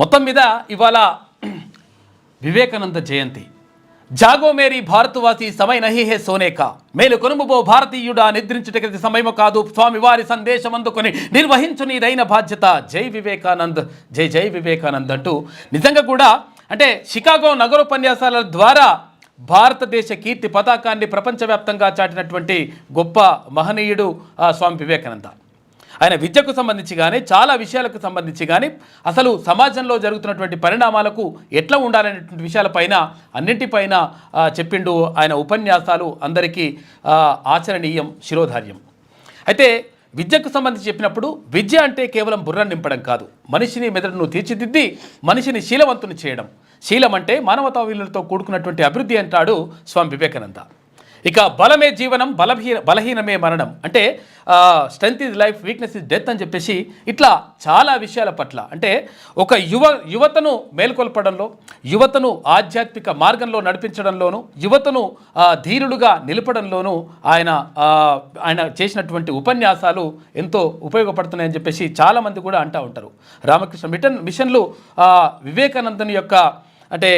మొత్తం మీద ఇవాళ వివేకానంద జయంతి. జాగో మేరీ భారతవాసి సమయ నహి హే సోనేక, మేలు కొనుముబో భారతీయుడా నిద్రించుటకి సమయము కాదు, స్వామివారి సందేశం అందుకొని నిర్వహించు నీదైన బాధ్యత, జై వివేకానంద్, జై జై వివేకానంద్ అంటూ నిజంగా కూడా అంటే షికాగో నగరోపన్యాసాల ద్వారా భారతదేశ కీర్తి పతాకాన్ని ప్రపంచవ్యాప్తంగా చాటినటువంటి గొప్ప మహనీయుడు స్వామి వివేకానంద. ఆయన విద్యకు సంబంధించి కానీ చాలా విషయాలకు సంబంధించి కానీ అసలు సమాజంలో జరుగుతున్నటువంటి పరిణామాలకు ఎట్లా ఉండాలనేటువంటి విషయాలపైన అన్నింటిపైన చెప్పిండు. ఆయన ఉపన్యాసాలు అందరికీ ఆచరణీయం, శిరోధార్యం. అయితే విద్యకు సంబంధించి చెప్పినప్పుడు విద్య అంటే కేవలం బుర్రను నింపడం కాదు, మనిషిని మెదడును తీర్చిదిద్ది మనిషిని శీలవంతుని చేయడం. శీలం అంటే మానవతా విలువలతో కూడుకున్నటువంటి అభివృద్ధి అంటాడు స్వామి వివేకానంద. ఇక బలమే జీవనం, బలహీనమే మరణం, అంటే strength is life, weakness is death అని చెప్పేసి ఇట్లా చాలా విషయాల పట్ల అంటే ఒక యువతను మేల్కొల్పడంలో, యువతను ఆధ్యాత్మిక మార్గంలో నడిపించడంలోనూ, యువతను ధీరులుగా నిలపడంలోనూ ఆయన చేసినటువంటి ఉపన్యాసాలు ఎంతో ఉపయోగపడుతున్నాయని చెప్పేసి చాలామంది కూడా అంటూ ఉంటారు. రామకృష్ణ మిషన్లు వివేకానందుని యొక్క అంటే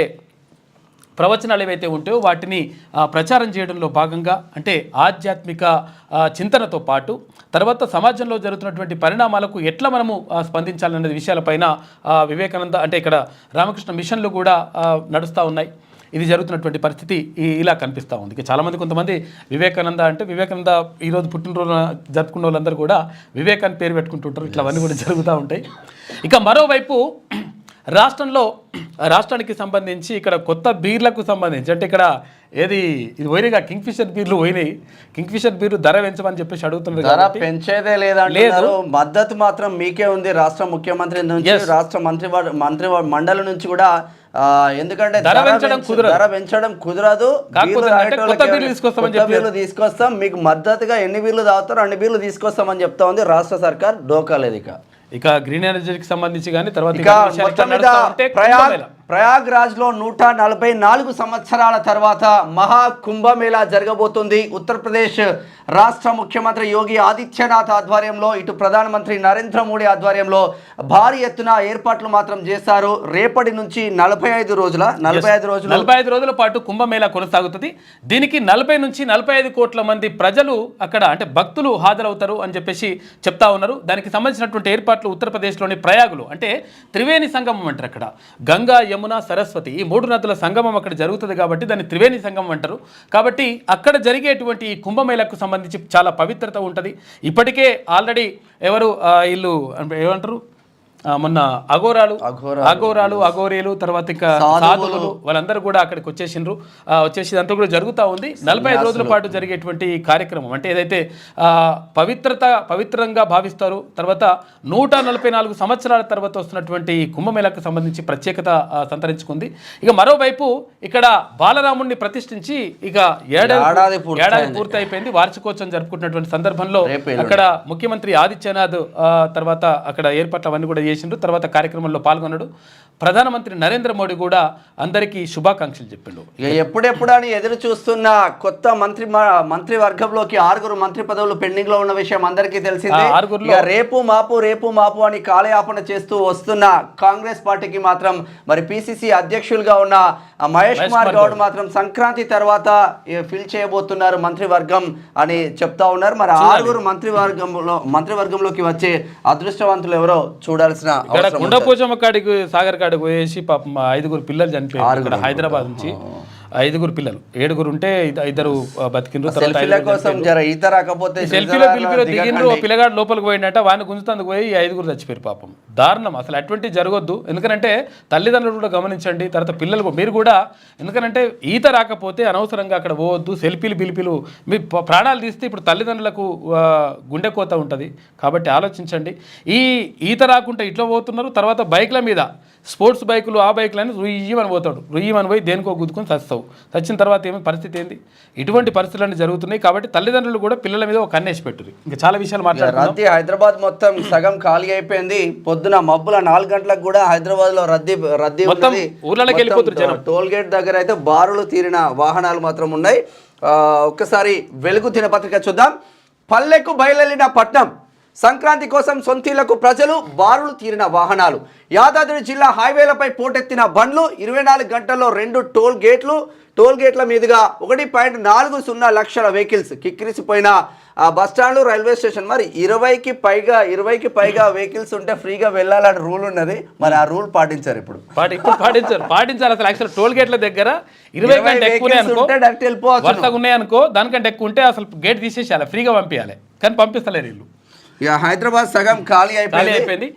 ప్రవచనాలు ఏవైతే ఉంటాయో వాటిని ప్రచారం చేయడంలో భాగంగా అంటే ఆధ్యాత్మిక చింతనతో పాటు తర్వాత సమాజంలో జరుగుతున్నటువంటి పరిణామాలకు ఎట్లా మనము స్పందించాలనే విషయాలపైన వివేకానంద అంటే ఇక్కడ రామకృష్ణ మిషన్లు కూడా నడుస్తూ ఉన్నాయి. ఇది జరుగుతున్నటువంటి పరిస్థితి ఇలా కనిపిస్తూ ఉంది. ఇక చాలామంది కొంతమంది వివేకానంద అంటే వివేకానంద ఈరోజు పుట్టినరోజు జరుపుకున్న వాళ్ళందరూ కూడా వివేకాన్ని పేరు పెట్టుకుంటుంటారు. ఇట్లా అవన్నీ కూడా జరుగుతూ ఉంటాయి. ఇక మరోవైపు రాష్ట్రానికి సంబంధించి ఇక్కడ కొత్త బీర్లకు సంబంధించి అంటే ఇక్కడ ఇది పోయినాయిగా కింగ్ఫిషర్ బీర్లు పోయినాయి. కింగ్ఫిషర్ బీర్లు ధర పెంచమని చెప్పేసి అడుగుతున్నారు. ధర పెంచేదే లేదు, మద్దతు మాత్రం మీకే ఉంది. రాష్ట్ర ముఖ్యమంత్రి నుంచి, రాష్ట్ర మంత్రి మండలి నుంచి కూడా. ఎందుకంటే ధర పెంచడం కుదరదు. బీర్లు తీసుకొస్తాం, మీకు మద్దతుగా ఎన్ని బీర్లు తాగుతారో అన్ని బీర్లు తీసుకొస్తామని చెప్తా ఉంది రాష్ట్ర సర్కార్. డోకా లేదు. ఇక గ్రీన్ ఎనర్జీకి సంబంధించి కానీ తర్వాత ప్రయాగ్రాజ్ లో 144 సంవత్సరాల తర్వాత మహా కుంభమేళా జరగబోతుంది. ఉత్తరప్రదేశ్ రాష్ట్ర ముఖ్యమంత్రి యోగి ఆదిత్యనాథ్ ఆధ్వర్యంలో, ఇటు ప్రధానమంత్రి నరేంద్ర మోడీ ఆధ్వర్యంలో భారీ ఎత్తున ఏర్పాట్లు మాత్రం చేశారు. రేపటి నుంచి 45 రోజుల పాటు కుంభమేళా కొనసాగుతుంది. దీనికి 40 నుంచి 45 కోట్ల మంది ప్రజలు అక్కడ అంటే భక్తులు హాజరవుతారు అని చెప్పేసి చెప్తా ఉన్నారు. దానికి సంబంధించినటువంటి ఏర్పాట్లు ఉత్తరప్రదేశ్లోని ప్రయాగులు అంటే త్రివేణి సంగమం అంటారు. అక్కడ గంగా, యమున, సరస్వతి ఈ 3 నదుల సంగమం అక్కడ జరుగుతుంది కాబట్టి దాన్ని త్రివేణి సంగమం అంటారు. కాబట్టి అక్కడ జరిగేటువంటి ఈ కుంభమేళకు సంబంధించి చాలా పవిత్రత ఉంటుంది. ఇప్పటికే ఆల్రెడీ వీళ్ళు ఏమంటారు మొన్న అఘోరీలు తర్వాత ఇంకా సాధువులు వాళ్ళందరూ కూడా అక్కడికి వచ్చేసి అంతా కూడా జరుగుతూ ఉంది. 45 రోజుల పాటు జరిగేటువంటి ఈ కార్యక్రమం అంటే ఏదైతే పవిత్రంగా భావిస్తారు. తర్వాత 144 సంవత్సరాల తర్వాత వస్తున్నటువంటి ఈ కుంభమేళకు సంబంధించి ప్రత్యేకత సంతరించుకుంది. ఇక మరోవైపు ఇక్కడ బాలరాముడిని ప్రతిష్ఠించి ఇక ఏడాది పూర్తి అయిపోయింది. వార్షికోత్సవం జరుపుకుంటున్నటువంటి సందర్భంలో అక్కడ ముఖ్యమంత్రి ఆదిత్యనాథ్ తర్వాత అక్కడ ఏర్పాట్లు అవన్నీ కూడా చేసిండ్రు. తర్వాత కార్యక్రమంలో పాల్గొన్నాడు. ప్రధానమంత్రి నరేంద్ర మోడీ కూడా అందరికీ శుభాకాంక్షలు చెప్పిండు. ఎప్పుడెప్పుడు అని ఎదురు చూస్తున్న కొత్త మంత్రివర్గంలోకి 6 మంత్రి పదవులు పెండింగ్ లో ఉన్న విషయం అందరికీ తెలిసిందే. రేపు మాపు అని కాలయాపన చేస్తూ వస్తున్న కాంగ్రెస్ పార్టీకి మాత్రం మరి పిసిసి అధ్యక్షులుగా ఉన్న మహేష్ కుమార్ గౌడ్ మాత్రం సంక్రాంతి తర్వాత ఫిల్ చేయబోతున్నారు మంత్రివర్గం అని చెప్తా ఉన్నారు. మరి 6 మంత్రివర్గంలోకి వచ్చే అదృష్టవంతులు ఎవరో చూడాల్సిన గుండపోచమ్మ కాడికి సాగర్ కాడికి పోయేసి పాపం 5 పిల్లలు చనిపోయారు. ఇక్కడ హైదరాబాద్ నుంచి 5 పిల్లలు, 7 ఉంటే 2 బతికిండ్రు. సెల్ఫీలో దిగిండ్రు. పిల్లగాడు లోపలికి పోయిందట, వాడిని గుంజుతందుకు పోయి 5 చచ్చిపోయారు. పాపం దారుణం. అసలు అటువంటివి జరగొద్దు. ఎందుకంటే తల్లిదండ్రులు కూడా గమనించండి. తర్వాత పిల్లలు మీరు కూడా, ఎందుకంటే ఈత రాకపోతే అనవసరంగా అక్కడ పోవద్దు. సెల్ఫీలు మీ ప్రాణాలు తీస్తే ఇప్పుడు తల్లిదండ్రులకు గుండె కోత ఉంటుంది. కాబట్టి ఆలోచించండి. ఈత రాకుండా ఇట్లా పోతున్నారు. తర్వాత బైక్ల మీద స్పోర్ట్స్ బైకులు ఆ బైకులని రుయ్యమని పోయి దేనికో గుద్దుకొని చస్తావు. చచ్చిన తర్వాత పరిస్థితి ఏంది? ఇటువంటి పరిస్థితులన్నీ జరుగుతున్నాయి. కాబట్టి తల్లిదండ్రులు కూడా పిల్లల మీద ఒక కన్నేసి పెట్టుర్రు. ఇంకా చాలా విషయాలు మాట్లాడుతున్నారు. హైదరాబాద్ మొత్తం సగం ఖాళీ అయిపోయింది. పొద్దున మబ్బుల 4 గంటలకు కూడా హైదరాబాద్ లో రద్దీ మొత్తం ఊర్లలోకి వెళ్ళిపోతున్నారు. టోల్ గేట్ దగ్గర అయితే బారులు తీరిన వాహనాలు మాత్రం ఉన్నాయి. ఒక్కసారి వెలుగు దినపత్రిక చూద్దాం. పల్లెకు బయలుదేరిన పట్నం, సంక్రాంతి కోసం సొంతీళ్లకు ప్రజలు బారులు తీరిన వాహనాలు. యాదాద్రి జిల్లా హైవేలపై పోటెత్తిన బండ్లు. 24 గంటల్లో 2 టోల్ గేట్ల మీదుగా 1.40 లక్షల వెహికల్స్. కిక్కిరిసిపోయిన బస్టాండ్లు, రైల్వే స్టేషన్. మరి 20కి పైగా వెహికల్స్ ఉంటే ఫ్రీగా వెళ్ళాలని రూల్ ఉన్నది. మరి ఆ రూల్ పాటించారు ఇప్పుడు పాటించారు అసలు యాక్చువల్ టోల్ గేట్ల దగ్గర 20 కంటే ఎక్కువ వరుసగా ఉన్నాయనుకో, దానికంటే ఎక్కువ ఉంటే అసలు గేట్ తీసేసేయాలి, ఫ్రీగా పంపించాలి. కానీ పంపిస్తలేరు వీళ్ళు. ఇక హైదరాబాద్ సగం ఖాళీ అయిపోయింది.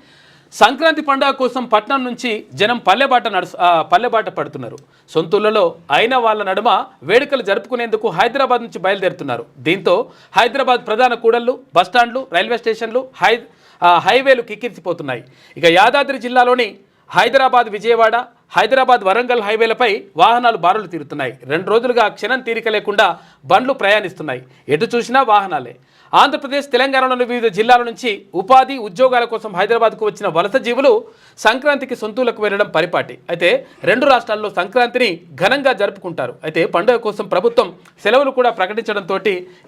సంక్రాంతి పండుగ కోసం పట్నం నుంచి జనం పల్లెబాట పడుతున్నారు. సొంతూళ్లలో అయిన వాళ్ళ నడుమ వేడుకలు జరుపుకునేందుకు హైదరాబాద్ నుంచి బయలుదేరుతున్నారు. దీంతో హైదరాబాద్ ప్రధాన కూడళ్లు, బస్టాండ్లు, రైల్వే స్టేషన్లు, హైవేలు కిక్కిరిసిపోతున్నాయి. ఇక యాదాద్రి జిల్లాలోని హైదరాబాద్ విజయవాడ, హైదరాబాద్ వరంగల్ హైవేలపై వాహనాలు బారులు తీరుతున్నాయి. 2 రోజులుగా క్షణం తీరిక లేకుండా బండ్లు ప్రయాణిస్తున్నాయి. ఎటు చూసినా వాహనాలే. ఆంధ్రప్రదేశ్, తెలంగాణలోని వివిధ జిల్లాల నుంచి ఉపాధి, ఉద్యోగాల కోసం హైదరాబాద్కు వచ్చిన వలస జీవులు సంక్రాంతికి సొంతూలకు వెళ్ళడం పరిపాటి. అయితే 2 రాష్ట్రాల్లో సంక్రాంతిని ఘనంగా జరుపుకుంటారు. అయితే పండుగ కోసం ప్రభుత్వం సెలవులు కూడా ప్రకటించడంతో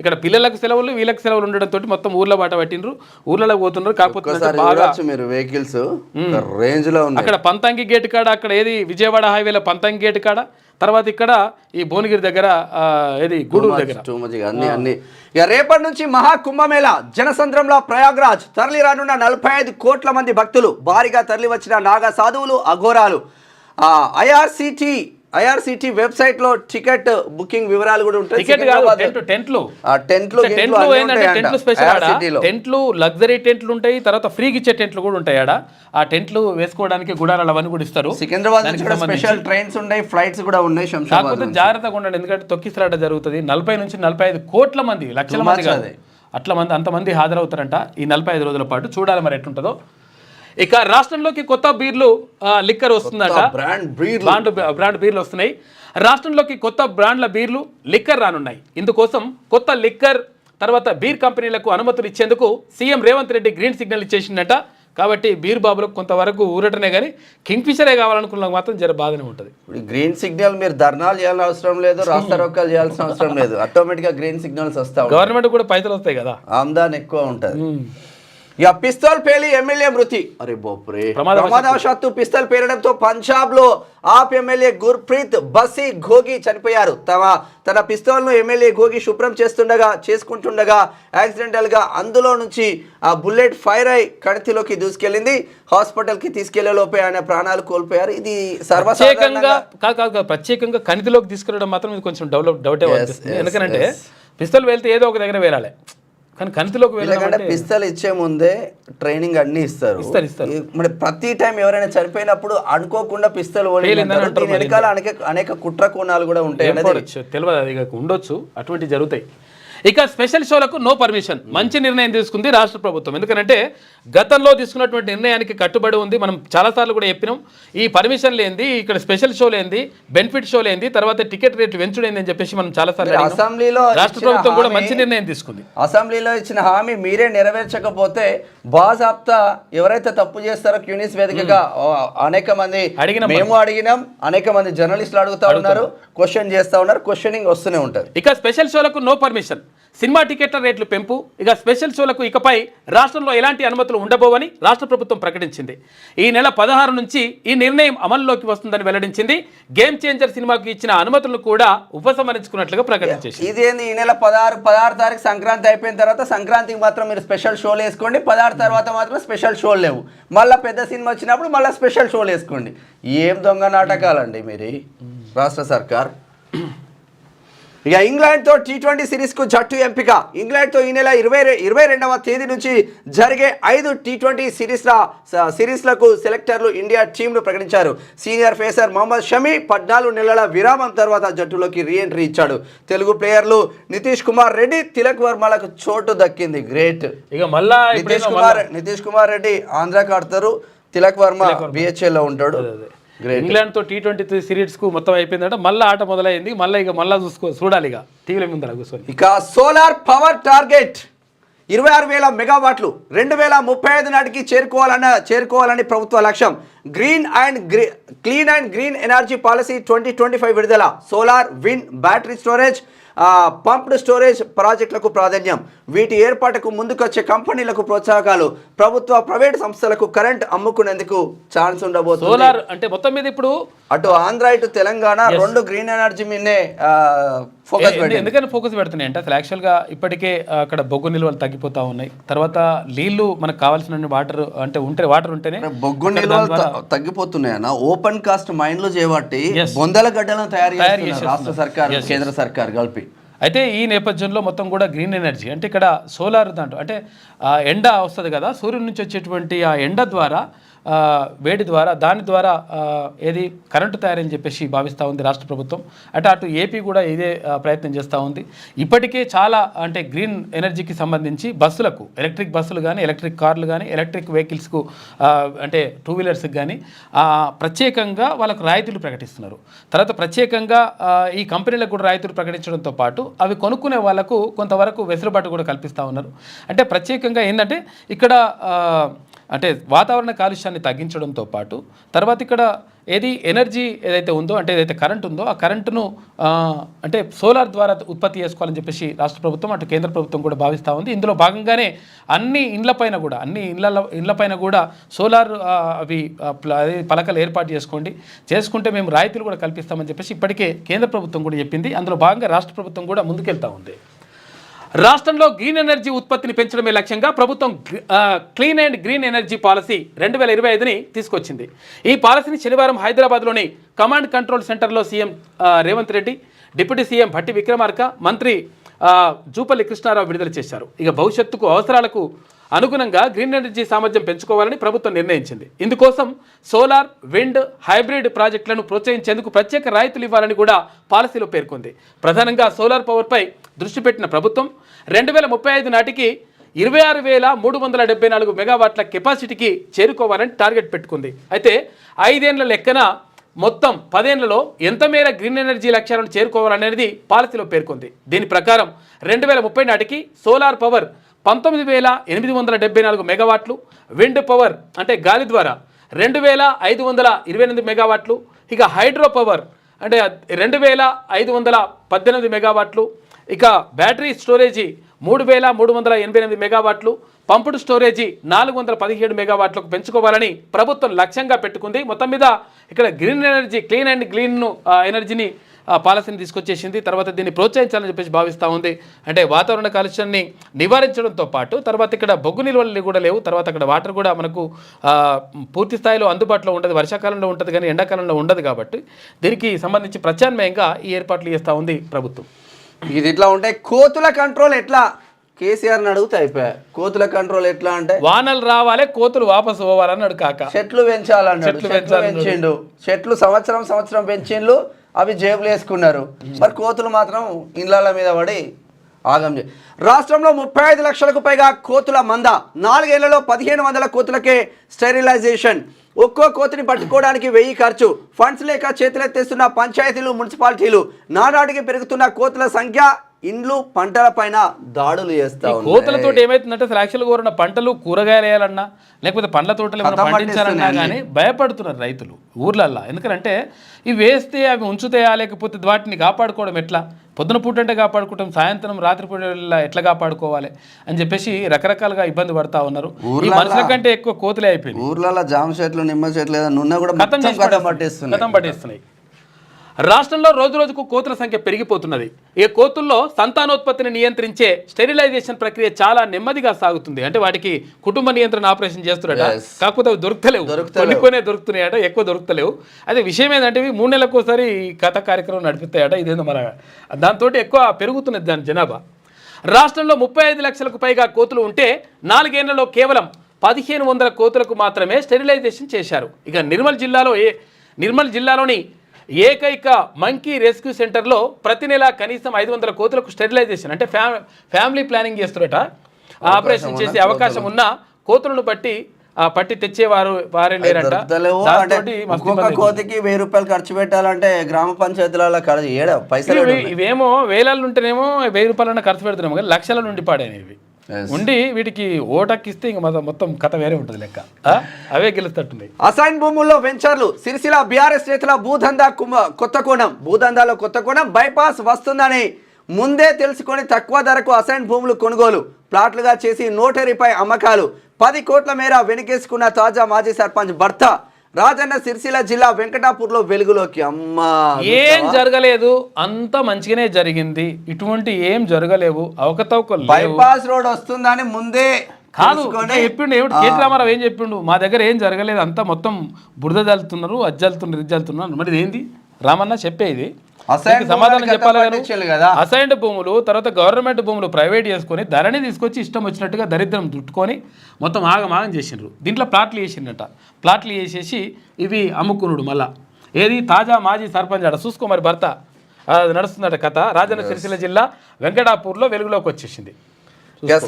ఇక్కడ పిల్లలకు సెలవులు, వీళ్ళకి సెలవులు ఉండడంతో మొత్తం ఊర్లో బాట పట్టినరు, ఊర్లలో పోతున్నారు. కాకపోతే బాగా వెహికల్స్ రేంజ్ లో అక్కడ పంతంగి గేట్ కాడ, అక్కడ ఏది విజయవాడ హైవేలో పంతంగి గేట్ కాడ, తర్వాత ఇక్కడ ఈ భువనగిరి దగ్గర, ఏది గూడూరు దగ్గర. రేపటి నుంచి మహా కుంభమేళా జనసంద్రంలో ప్రయాగ్రాజ్ తరలి రానున్న 45 కోట్ల మంది భక్తులు. భారీగా తరలి వచ్చిన నాగా సాధువులు, అఘోరాలు. ఐఆర్సిటీ వెబ్సైట్ లో టికెట్ బుకింగ్ వివరాలు కూడా ఉంటాయి. టెంట్లు, లగ్జరీ టెంట్లు ఉంటాయి, తర్వాత ఫ్రీగా ఇచ్చే టెంట్లు కూడా ఉంటాయి. ఆ టెంట్లు వేసుకోవడానికి గుడారాలు అవన్నీ కూడా ఇస్తారు. సికింద్రాబాద్ స్పెషల్ ట్రైన్స్ ఉన్నాయి, ఫ్లైట్స్ కూడా ఉన్నాయి. కాకపోతే జాగ్రత్తగా ఉండండి, ఎందుకంటే తొక్కిసలాట జరుగుతుంది. 40 నుంచి 45 కోట్ల మంది, లక్షల మంది కాదు, అంతమంది హాజరవుతారంట ఈ 45 రోజుల పాటు. చూడాలి మరి ఎట్లుంటుందో. ఇక రాష్ట్రంలోకి కొత్త బీర్లు, లిక్కర్ వస్తుందట. బ్రాండ్ బీర్లు వస్తున్నాయి. రాష్ట్రంలోకి కొత్త బ్రాండ్ల బీర్లు, లిక్కర్ రానున్నాయి. ఇందుకోసం కొత్త లిక్కర్, తర్వాత బీర్ కంపెనీలకు అనుమతులు ఇచ్చేందుకు CM Revanth Reddy green signal ఇచ్చేసిందట. కాబట్టి బీర్ బాబులకు కొంతవరకు ఊరటనే, కానీ కింగ్ ఫిషరే కావాలనుకున్న మాత్రం జర బాధనే ఉంటుంది. గ్రీన్ సిగ్నల్ మీరు ధర్నాలు చేయాల్సిన అవసరం లేదు, రాస్తా రోకాలు చేయాల్సిన అవసరం లేదు. ఆటోమేటిక్ గా గ్రీన్ సిగ్నల్స్ వస్తాయి. గవర్నమెంట్ కూడా పైసలు వస్తాయి కదా, ఆమ్దాన్ ఎక్కువ ఉంటుంది. ఇక పిస్తోల్ పేలి ఎమ్మెల్యే మృతి. అరే బోప్రే, ప్రమాదవశాత్తు పిస్తోల్ పేలడంతో పంజాబ్ లో ఆప్ ఎమ్మెల్యే గుర్ప్రీత్ బస్సీ ఘోగి చనిపోయారు. తన పిస్తోల్ ను ఎమ్మెల్యే ఘోగి శుభ్రం చేసుకుంటుండగా యాక్సిడెంటల్ గా అందులో నుంచి ఆ బుల్లెట్ ఫైర్ అయి కణితిలోకి దూసుకెళ్లింది. హాస్పిటల్ కి తీసుకెళ్లే లోపే ఆయన ప్రాణాలు కోల్పోయారు. ఇది ప్రత్యేకంగా కణితిలోకి తీసుకెళ్లడం మాత్రం ఇది కొంచెం డౌటే వస్తుంది. ఎందుకంటే పిస్తోల్ వెళ్తే ఏదో ఒక దగ్గర వేరాలి, కానీ కణితిలోకి వెళ్ళాలంటే పిస్తల్ ఇచ్చే ముందే ట్రైనింగ్ అన్ని ఇస్తారు. మరి ప్రతి టైం ఎవరైనా చనిపోయినప్పుడు అనుకోకుండా పిస్తల్ వెనకాల అనేక కుట్ర కోణాలు కూడా ఉంటాయి. తెలియదు, అది ఉండొచ్చు, అటువంటి జరుగుతాయి. ఇక స్పెషల్ షోలకు నో పర్మిషన్. మంచి నిర్ణయం తీసుకుంది రాష్ట్ర ప్రభుత్వం. ఎందుకంటే గతంలో తీసుకున్నటువంటి నిర్ణయానికి కట్టుబడి ఉంది. మనం చాలాసార్లు కూడా చెప్పినాం, ఈ పర్మిషన్ లేనిది, ఇక్కడ స్పెషల్ షో లేనిది, బెనిఫిట్ షో లేనిది, తర్వాత టికెట్ రేట్లు పెంచుడైంది అని చెప్పేసి మనం చాలాసార్లు అసెంబ్లీలో రాష్ట్ర ప్రభుత్వం కూడా మంచి నిర్ణయం తీసుకుంది. అసెంబ్లీలో ఇచ్చిన హామీ మీరే నెరవేర్చకపోతే బాజాప్తా ఎవరైతే తప్పు చేస్తారో క్యూనిస్ వేదికగా అనేక మంది అడిగినాం, అనేక మంది జర్నలిస్టులు అడుగుతా ఉన్నారు, క్వశ్చన్ చేస్తా ఉన్నారు, క్వశ్చనింగ్ వస్తూనే ఉంటుంది. ఇక స్పెషల్ షోలకు నో పర్మిషన్. సినిమా టికెట్ల రేట్లు పెంపు. ఇక స్పెషల్ షోలకు ఇకపై రాష్ట్రంలో ఎలాంటి అనుమతులు ఉండబోవని రాష్ట్ర ప్రభుత్వం ప్రకటించింది. ఈ నెల 16 నుంచి ఈ నిర్ణయం అమల్లోకి వస్తుందని వెల్లడించింది. గేమ్ చేంజర్ సినిమాకు ఇచ్చిన అనుమతులను కూడా ఉపసంహరించుకున్నట్లుగా ప్రకటించేసి. ఇదేంది, ఈ నెల 16 తారీఖు సంక్రాంతి అయిపోయిన తర్వాత సంక్రాంతికి మాత్రం మీరు స్పెషల్ షోలు వేసుకోండి, 16 తర్వాత మాత్రం స్పెషల్ షోలు లేవు, మళ్ళీ పెద్ద సినిమా వచ్చినప్పుడు మళ్ళీ స్పెషల్ షోలు వేసుకోండి. ఏం దొంగ నాటకాలండి మీరు రాష్ట్ర సర్కార్. ఇక ఇంగ్లాండ్తో T20 సిరీస్కు జట్టు ఎంపిక. ఇంగ్లాండ్తో ఈ నెల 22వ తేదీ నుంచి జరిగే 5 T20 సిరీస్లకు సెలెక్టర్లు ఇండియా టీంను ప్రకటించారు. సీనియర్ పేసర్ మొహమ్మద్ షమి 14 నెలల విరామం తర్వాత జట్టులోకి రీఎంట్రీ ఇచ్చాడు. తెలుగు ప్లేయర్లు నితీష్ కుమార్ రెడ్డి, తిలక్ వర్మలకు చోటు దక్కింది. గ్రేట్. ఇక మళ్ళా నితీష్ కుమార్ రెడ్డి ఆంధ్రాకి ఆడతారు, తిలక్ వర్మ BHL లో ఉంటాడు. ఇంగ్లాండ్తో T20 సిరీస్కు మొత్తం అయిపోయిందంటే మళ్ళీ ఆట మొదలైంది. మళ్ళీ చూడాలి ఇక టీవీల ముందర కూర్చొని. ఇక సోలార్ పవర్ టార్గెట్ 26,000 మెగావాట్లు 2035 నాటికి చేరుకోవాలని ప్రభుత్వ లక్ష్యం. Clean and green energy policy 2025 విడుదల. Solar, wind, battery storage, pumped storage ప్రాజెక్టులకు ప్రాధాన్యం. వీటి ఏర్పాటుకు ముందుకొచ్చే కంపెనీలకు ప్రోత్సాహకాలు, ప్రభుత్వ ప్రైవేట్ సంస్థలకు కరెంట్ అమ్ముకునేందుకు ఛాన్స్ ఉండబోతుంది. సోలార్ అంటే మొత్తం మీద ఇప్పుడు అటు ఆంధ్ర ఇటు తెలంగాణ రెండు గ్రీన్ ఎనర్జీ మీదే ఫోకస్ ఎందుకని ఫోకస్ పెడుతున్నాయి అంటే అసలు యాక్చువల్గా ఇప్పటికే అక్కడ బొగ్గు నిల్వలు తగ్గిపోతా ఉన్నాయి. తర్వాత నీళ్లు మనకు కావాల్సిన వాటర్ అంటే వాటర్ ఉంటేనే బొగ్గు నిల్వలు తగ్గిపోతున్నాయి అన్న. ఓపెన్ కాస్ట్ మైన్లు చేయబట్టి బొందల గడ్డలను తయారు చేస్తున్నారు రాష్ట్ర సర్కార్ కేంద్ర సర్కార్ కలిపి. అయితే ఈ నేపథ్యంలో మొత్తం కూడా గ్రీన్ ఎనర్జీ అంటే ఇక్కడ సోలార్ దాంట్లో అంటే ఎండ వస్తుంది కదా, సూర్యుడి నుంచి వచ్చేటువంటి ఆ ఎండ ద్వారా వేడి ద్వారా దాని ద్వారా ఏది కరెంటు తయారని చెప్పేసి భావిస్తూ ఉంది రాష్ట్ర ప్రభుత్వం. అంటే అటు ఏపీ కూడా ఇదే ప్రయత్నం చేస్తూ ఉంది. ఇప్పటికే చాలా అంటే గ్రీన్ ఎనర్జీకి సంబంధించి బస్సులకు ఎలక్ట్రిక్ బస్సులు కానీ ఎలక్ట్రిక్ కార్లు కానీ ఎలక్ట్రిక్ వెహికల్స్కు అంటే టూ వీలర్స్కి కానీ ప్రత్యేకంగా వాళ్ళకు రాయితీలు ప్రకటిస్తున్నారు. తర్వాత ప్రత్యేకంగా ఈ కంపెనీలకు కూడా రాయితీలు ప్రకటించడంతో పాటు అవి కొనుక్కునే వాళ్ళకు కొంతవరకు వెసులుబాటు కూడా కల్పిస్తూ ఉన్నారు. అంటే ప్రత్యేకంగా ఏంటంటే ఇక్కడ అంటే వాతావరణ కాలుష్యాన్ని తగ్గించడంతో పాటు తర్వాత ఇక్కడ ఏది ఎనర్జీ ఏదైతే ఉందో అంటే ఏదైతే కరెంట్ ఉందో ఆ కరెంటును అంటే సోలార్ ద్వారా ఉత్పత్తి చేసుకోవాలని చెప్పేసి రాష్ట్ర ప్రభుత్వం అటు కేంద్ర ప్రభుత్వం కూడా భావిస్తూ ఉంది. ఇందులో భాగంగానే అన్ని ఇండ్లపైన కూడా సోలార్ అవి పలకలు ఏర్పాటు చేసుకుంటే మేము రాయితీలు కూడా కల్పిస్తామని చెప్పేసి ఇప్పటికే కేంద్ర ప్రభుత్వం కూడా చెప్పింది. అందులో భాగంగా రాష్ట్ర ప్రభుత్వం కూడా ముందుకెళ్తూ ఉంది. రాష్ట్రంలో గ్రీన్ ఎనర్జీ ఉత్పత్తిని పెంచడమే లక్ష్యంగా ప్రభుత్వం clean and green energy policy 2025ని తీసుకొచ్చింది. ఈ పాలసీని శనివారం హైదరాబాద్లోని కమాండ్ కంట్రోల్ సెంటర్లో CM Revanth Reddy, deputy CM Bhatti Vikramarka, మంత్రి జూపల్లి కృష్ణారావు విడుదల చేశారు. ఇక భవిష్యత్తుకు అవసరాలకు అనుగుణంగా గ్రీన్ ఎనర్జీ సామర్థ్యం పెంచుకోవాలని ప్రభుత్వం నిర్ణయించింది. ఇందుకోసం సోలార్, విండ్, హైబ్రిడ్ ప్రాజెక్టులను ప్రోత్సహించేందుకు ప్రత్యేక రాయితీలు ఇవ్వాలని కూడా పాలసీలో పేర్కొంది. ప్రధానంగా సోలార్ పవర్పై దృష్టి పెట్టిన ప్రభుత్వం 2035 నాటికి 26,374 మెగావాట్ల కెపాసిటీకి చేరుకోవాలని టార్గెట్ పెట్టుకుంది. అయితే 5 ఏళ్ల లెక్కన మొత్తం 10 ఏళ్లలో ఎంత మేర గ్రీన్ ఎనర్జీ లక్ష్యాలను చేరుకోవాలనేది పాలసీలో పేర్కొంది. దీని ప్రకారం 2030 నాటికి సోలార్ పవర్ 19,874 మెగావాట్లు, విండ్ పవర్ అంటే గాలి ద్వారా 2,528 మెగావాట్లు, ఇక హైడ్రో పవర్ అంటే 2,518 మెగావాట్లు, ఇక బ్యాటరీ స్టోరేజీ 3,388 మెగావాట్లు, పంపుడు స్టోరేజీ 417 మెగావాట్లకు పెంచుకోవాలని ప్రభుత్వం లక్ష్యంగా పెట్టుకుంది. మొత్తం మీద ఇక్కడ green energy clean and green ఎనర్జీని పాలసీని తీసుకొచ్చేసింది. తర్వాత దీన్ని ప్రోత్సహించాలని చెప్పేసి భావిస్తూ ఉంది. అంటే వాతావరణ కాలుష్యాన్ని నివారించడంతో పాటు తర్వాత ఇక్కడ బొగ్గు నిల్వలు కూడా లేవు. తర్వాత అక్కడ వాటర్ కూడా మనకు పూర్తి స్థాయిలో అందుబాటులో ఉండదు. వర్షాకాలంలో ఉంటుంది కానీ ఎండాకాలంలో ఉండదు. కాబట్టి దీనికి సంబంధించి ప్రత్యామ్నాయంగా ఈ ఏర్పాట్లు చేస్తూ ఉంది ప్రభుత్వం. ఇది ఇట్లా ఉంటే కోతుల కంట్రోల్ ఎట్లా? కేసీఆర్ని అడిగితే అయిపోయా. కోతుల కంట్రోల్ ఎట్లా అంటే వానలు రావాలి, కోతులు వాపసు పోవాలన్నాడు కాక. చెట్లు పెంచాలన్నాడు, పెంచిండు. చెట్లు సంవత్సరం పెంచిండ్లు, అవి జేబులు వేసుకున్నారు. మరి కోతులు మాత్రం ఇళ్ళ మీద పడి ఆగం. రాష్ట్రంలో 35 లక్షలకు పైగా కోతుల మంద, 4 ఏళ్లలో 1,500 కోతులకే స్టెరిలైజేషన్. ఒక్కో కోతిని పట్టుకోవడానికి 1000 ఖర్చు. ఫండ్స్ లేక చేతులెత్తేస్తున్న పంచాయతీలు, మున్సిపాలిటీలు. నానాటికి పెరుగుతున్న కోతుల సంఖ్య ఇండ్లు, పంటల పైన దాడులు చేస్తాయి. కోతులతో ఏమైతుందంటే అసలు యాక్చువల్గా కోరిన పంటలు, కూరగాయలు వేయాలన్నా లేకపోతే పండ్ల తోటలు పండించాలన్నా కానీ భయపడుతున్నారు రైతులు ఊర్లల్లో. ఎందుకంటే ఇవి వేస్తే అవి ఉంచుతాయా, లేకపోతే వాటిని కాపాడుకోవడం ఎట్లా, పొద్దున పూట అంటే కాపాడుకోవడం, సాయంత్రం రాత్రిపూట ఎట్లా కాపాడుకోవాలి అని చెప్పేసి రకరకాలుగా ఇబ్బంది పడతా ఉన్నారు. ఈ మనుషుల కంటే ఎక్కువ కోతులే అయిపోయింది. ఊర్లలో జామ చెట్లు, నిమ్మ చెట్లు కథం పట్టేస్తున్నాయి. రాష్ట్రంలో రోజురోజుకు కోతుల సంఖ్య పెరిగిపోతున్నది. ఈ కోతుల్లో సంతానోత్పత్తిని నియంత్రించే స్టెరిలైజేషన్ ప్రక్రియ చాలా నెమ్మదిగా సాగుతుంది. అంటే వాటికి కుటుంబ నియంత్రణ ఆపరేషన్ చేస్తున్నారట, కాకపోతే అవి దొరుకుతలేవు. దొరుకుతున్నాయట, ఎక్కువ దొరుకుతలేవు. అదే విషయం ఏంటంటే ఇవి 3 నెలలకు ఒకసారి కథ కార్యక్రమం నడిపిస్తాయట. ఇదేందో మన దాంతో ఎక్కువ పెరుగుతున్నది దాని జనాభా. రాష్ట్రంలో 35 లక్షలకు పైగా కోతులు ఉంటే 4 ఏళ్లలో కేవలం 1,500 కోతులకు మాత్రమే స్టెరిలైజేషన్ చేశారు. ఇక నిర్మల్ జిల్లాలోని ఏకైక మంకీ రెస్క్యూ సెంటర్లో ప్రతి నెల కనీసం 500 కోతులకు స్టెరిలైజేషన్ అంటే ఫ్యామిలీ ప్లానింగ్ చేస్తున్నట. ఆపరేషన్ చేసే అవకాశం ఉన్న కోతులను పట్టి వారే లేరంట. కోతికి 1000 రూపాయలు ఖర్చు పెట్టాలంటే గ్రామ పంచాయతీలలో పైసలు ఇవేమో వేలాలు ఉంటేనేమో 1000 రూపాయలన్నా ఖర్చు పెడుతున్నాము కానీ లక్షల నుండి పాడైనవి ఉండి వీటికి ఓటక్కిస్తే ఇంక మొత్తం కథ వేరే ఉంటుంది లెక్క. అవే గెలుస్తట్టున్నాయి. అసైన్ భూముల్లో వెంచర్లు. సిరిసిల్ల బీఆర్ఎస్ నేతల భూదందాలో కొత్త కోణం. బైపాస్ వస్తుందని ముందే తెలుసుకొని తక్కువ ధరకు అసైన్ భూములు కొనుగోలు ప్లాట్లుగా చేసి నోటరీపై అమ్మకాలు 10 కోట్ల మేర వెనకేసుకున్న తాజా మాజీ సర్పంచ్ భర్త రాజన్న సిరిసిల్ల జిల్లా వెంకటాపూర్లో వెలుగులోకి. అమ్మా ఏం జరగలేదు, అంత మంచిగానే జరిగింది, ఇటువంటి ఏం జరగలేవు, అవకతవకలు బైపాస్ రోడ్ వస్తుందని ముందే కాదు చెప్పిండు. ఏమిటి కేటీ రామారావు ఏం చెప్పిండు, మా దగ్గర ఏం జరగలేదు, అంతా మొత్తం బురద జల్లుతున్నారు, అది జల్లుతున్నారు, ఇది జల్లుతున్నారు. మరి ఏంది రామన్న చెప్పేది సమాధానం చెప్పాలి కదా. అసైన్డ్ భూములు తర్వాత గవర్నమెంట్ భూములు ప్రైవేట్ చేసుకొని ధరని తీసుకొచ్చి ఇష్టం వచ్చినట్టుగా దరిద్రం దుట్టుకొని మొత్తం ఆగమాగం చేసిండ్రు. దీంట్లో ప్లాట్లు వేసిండట, ప్లాట్లు వేసేసి ఇవి అమ్ముకున్నాడు. మళ్ళా ఏది తాజా మాజీ సర్పంచ్ అట చూసుకో మరి భర్త, అది నడుస్తుందట కథ. రాజన్న సిరిసిల్ల జిల్లా వెంకటాపూర్లో వెలుగులోకి వచ్చేసింది.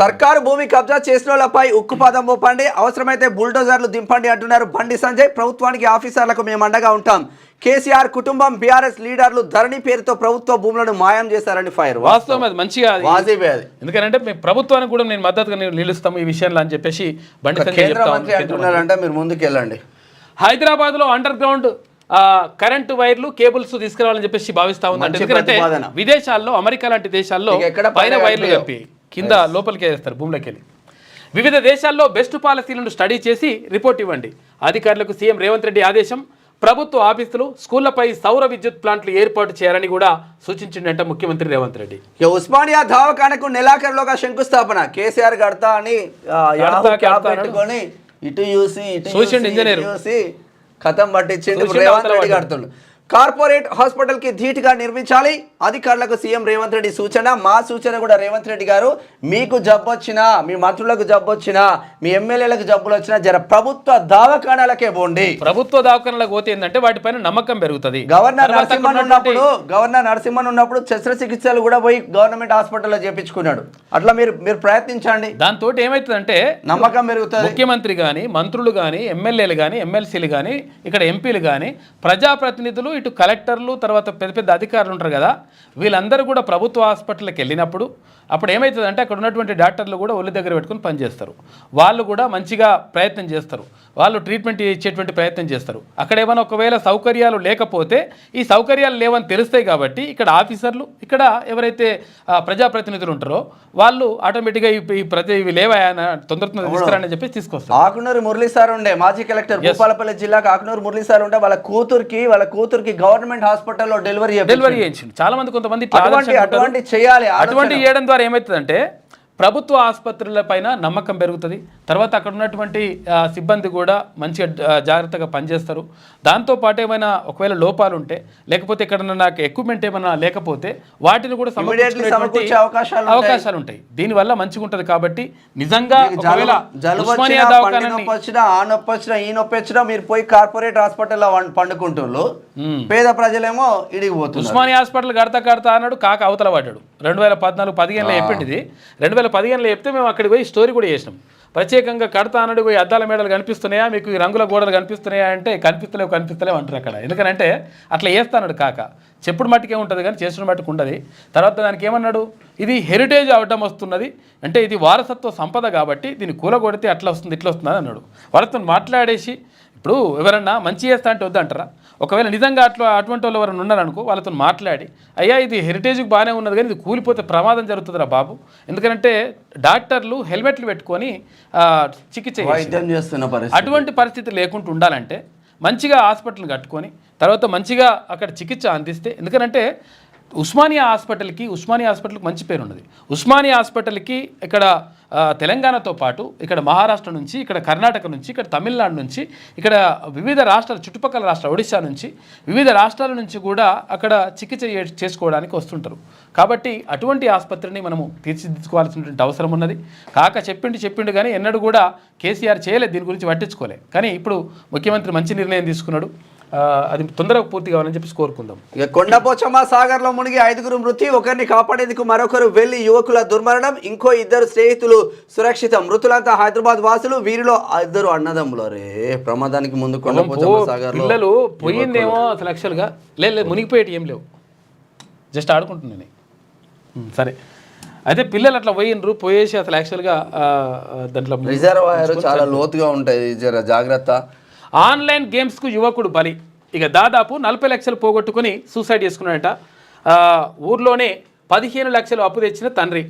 సర్కారు భూమి కబ్జా చేసిన వాళ్ళపై ఉక్కుపాదం మోపండి, అవసరమైతే బుల్డోజర్లు దింపండి అంటున్నారు బండి సంజయ్. ప్రభుత్వానికి ఆఫీసర్లకు మేము అండగా ఉంటాం. కేసీఆర్ కుటుంబం బీఆర్ఎస్ లీడర్లు ధరణి పేరుతో ప్రభుత్వ భూములను మాయం చేశారని ఫైర్. వాస్తవం అది మంచిగా, ఎందుకంటే మేము ప్రభుత్వానికి కూడా నేను మద్దతుగా నిలుస్తాము ఈ విషయంలో అని చెప్పేసి బండి సంజయ్ అంటున్నారంటే మీరు ముందుకు వెళ్ళండి. హైదరాబాద్లో అండర్ గ్రౌండ్ కరెంటు వైర్లు కేబుల్స్ తీసుకురావాలని చెప్పేసి భావిస్తా ఉందంటే, ఎందుకంటే విదేశాల్లో అమెరికా లాంటి దేశాల్లో పైన వైర్లు చెప్పి కింద లోపలికి వేస్తారు భూమిలోకి వెళ్ళి. వివిధ దేశాల్లో బెస్ట్ పాలసీలను స్టడీ చేసి రిపోర్ట్ ఇవ్వండి. అధికారులకు సీఎం రేవంత్ రెడ్డి ఆదేశం. ప్రభుత్వ ఆఫీసులు స్కూళ్లపై సౌర విద్యుత్ ప్లాంట్లు ఏర్పాటు చేయాలని కూడా సూచించిందంట ముఖ్యమంత్రి రేవంత్ రెడ్డి. ఉస్మానియా దవాఖానకు నెలాఖరులోగా శంకుస్థాపన. కేసీఆర్ కడతా అని పెట్టుకొని ఇటు చూసి ఇంజనీర్ చూసి కథం పట్టించిండు. రేవంత్ రెడ్డి కడుతుండు. కార్పొరేట్ హాస్పిటల్ కి ధీటుగా నిర్మించాలి. అధికారులకు సీఎం రేవంత్ రెడ్డి సూచన. మా సూచన కూడా రేవంత్ రెడ్డి గారు, మీకు జబ్బు వచ్చినా, మీ మంత్రులకు జబ్బు వచ్చినా, మీ ఎమ్మెల్యేలకు జబ్బులు వచ్చినా జర ప్రభుత్వ దవాఖానాలకే పోండి. ప్రభుత్వ దవాఖానాలకు పోతే ఏంటంటే వాటిపైన నమ్మకం పెరుగుతుంది. గవర్నర్ నరసింహన్ ఉన్నప్పుడు శస్త్రచికిత్సలు కూడా పోయి గవర్నమెంట్ హాస్పిటల్లో చేపించుకున్నాడు. అట్లా మీరు ప్రయత్నించండి. దాంతో ఏమవుతుందంటే నమ్మకం పెరుగుతుంది. ముఖ్యమంత్రి కానీ, మంత్రులు కానీ, ఎమ్మెల్యేలు కానీ, ఎమ్మెల్సీలు కానీ, ఇక్కడ ఎంపీలు కానీ, ప్రజాప్రతినిధులు, ఇటు కలెక్టర్లు, తర్వాత పెద్ద పెద్ద అధికారులు ఉంటారు కదా, వీళ్ళందరూ కూడా ప్రభుత్వ హాస్పిటల్కి వెళ్ళినప్పుడు అప్పుడు ఏమవుతుందంటే అక్కడ ఉన్నటువంటి డాక్టర్లు కూడా ఒళ్ళు దగ్గర పెట్టుకుని పనిచేస్తారు. వాళ్ళు కూడా మంచిగా ప్రయత్నం చేస్తారు, వాళ్ళు ట్రీట్మెంట్ ఇచ్చేటువంటి ప్రయత్నం చేస్తారు. అక్కడ ఏమైనా ఒకవేళ సౌకర్యాలు లేకపోతే ఈ సౌకర్యాలు లేవని తెలుస్తాయి కాబట్టి ఇక్కడ ఆఫీసర్లు, ఇక్కడ ఎవరైతే ప్రజాప్రతినిధులు ఉంటారో వాళ్ళు ఆటోమేటిక్గా ఇవి లేవా తొందరగా తీసుకురాని చెప్పి తీసుకొస్తారు. ఆకునూరు మురళీ సార్ ఉండే మాజీ కలెక్టర్, భూపాలపల్లి జిల్లాకు ఆకునూరు మురళీ సార్ ఉండే వాళ్ళ కూతురికి గవర్నమెంట్ హాస్పిటల్లో డెలివరీ చేయించింది. చాలా మంది కొంతమంది చేయాలి. అటువంటి చేయడం ద్వారా ఏమవుతుందంటే ప్రభుత్వ ఆసుపత్రుల పైన నమ్మకం పెరుగుతుంది. తర్వాత అక్కడ ఉన్నటువంటి సిబ్బంది కూడా మంచిగా జాగ్రత్తగా పనిచేస్తారు. దాంతోపాటు ఏమైనా ఒకవేళ లోపాలు ఉంటే, లేకపోతే ఇక్కడ నాకు ఎక్విప్మెంట్ ఏమైనా లేకపోతే వాటిని కూడా సమకూర్చే అవకాశాలు ఉంటాయి. దీనివల్ల మంచిగా ఉంటుంది. కాబట్టి నిజంగా మీరు పోయి కార్పొరేట్ హాస్పిటల్లో పండుకుంటున్నారు, పేద ప్రజలేమో ఇడిగిపోతున్నారు. ఉస్మానియా హాస్పిటల్ కడతా అన్నాడు, కాక అవతల పడ్డాడు. 2014-15లో చెప్పింది. 2015లో చెప్తే మేము అక్కడికి పోయి స్టోరీ కూడా చేసినాం. ప్రత్యేకంగా కడతా అన్నాడు, పోయి అద్దాల మేడలు కనిపిస్తున్నాయా, మీకు ఈ రంగుల గోడలు కనిపిస్తున్నాయా అంటే కనిపిస్తలేవు అంటారు అక్కడ. ఎందుకంటే అట్లా వేస్తాడు కాక. చెప్పుడు మట్టుకే ఉంటుంది కానీ చేసిన మట్టుకు ఉండదు. తర్వాత దానికి ఏమన్నాడు, ఇది హెరిటేజ్ అవ్వడం వస్తున్నది అంటే ఇది వారసత్వ సంపద కాబట్టి దీన్ని కూలగొడితే అట్లా వస్తుంది ఇట్లా వస్తుంది అన్నాడు. వాళ్ళతో మాట్లాడేసి, ఇప్పుడు ఎవరన్నా మంచి చేస్తా అంటే వద్దంటారా? ఒకవేళ నిజంగా అటువంటి వాళ్ళు ఎవరైనా ఉన్నారనుకో, వాళ్ళతో మాట్లాడి, అయ్యా ఇది హెరిటేజ్కి బాగానే ఉన్నది కానీ ఇది కూలిపోతే ప్రమాదం జరుగుతుందిరా బాబు. ఎందుకంటే డాక్టర్లు హెల్మెట్లు పెట్టుకొని చికిత్స చేస్తున్న అటువంటి పరిస్థితి లేకుండా ఉండాలంటే మంచిగా హాస్పిటల్ కట్టుకొని తర్వాత మంచిగా అక్కడ చికిత్స అందిస్తే. ఎందుకంటే ఉస్మానియా హాస్పిటల్కి మంచి పేరు ఉన్నది. ఉస్మానియా హాస్పిటల్కి ఇక్కడ తెలంగాణతో పాటు ఇక్కడ మహారాష్ట్ర నుంచి, ఇక్కడ కర్ణాటక నుంచి, ఇక్కడ తమిళనాడు నుంచి, ఇక్కడ వివిధ రాష్ట్రాలు, చుట్టుపక్కల రాష్ట్రాలు, ఒడిశా నుంచి, వివిధ రాష్ట్రాల నుంచి కూడా అక్కడ చికిత్స చేసుకోవడానికి వస్తుంటారు. కాబట్టి అటువంటి ఆసుపత్రిని మనము తీర్చిదిద్దుకోవాల్సినటువంటి అవసరం ఉన్నది. కాక చెప్పిండు కానీ ఎన్నడూ కూడా కేసీఆర్ చేయలేదు, దీని గురించి పట్టించుకోలే. కానీ ఇప్పుడు ముఖ్యమంత్రి మంచి నిర్ణయం తీసుకున్నాడు. అది తొందరగా పూర్తి కావాలని చెప్పి కోరుకుందాం. ఇక కొండపోచమ్మ సాగర్లో మునిగి 5గురు మృతి, ఒకరిని కాపాడేందుకు మరొకరు వెళ్లి యువకుల దుర్మరణం, ఇంకో 2 స్నేహితులు సురక్షితం. మృతులంతా హైదరాబాద్ వాసులు, వీరిలో 2 అన్నదమ్ములు. రే ప్రమాదానికి ముందు కొండపోచమ్మ సాగర్ పిల్లలు పోయిందేమో అసలు యాక్చువల్గా లేదు, మునిగిపోయేటి ఏం లేవు, జస్ట్ ఆడుకుంటున్నాను. సరే, అయితే పిల్లలు అట్లా పోయేసి అసలు యాక్చువల్గా దాంట్లో రిజర్వాయర్ చాలా లోతుగా ఉంటాయి, జర జాగ్రత్త. ఆన్లైన్ గేమ్స్కు యువకుడు బలి. ఇక దాదాపు 40 లక్షలు పోగొట్టుకుని సూసైడ్ చేసుకున్నాడట. ఊర్లోనే 15 లక్షలు అప్పు తెచ్చిన తండ్రి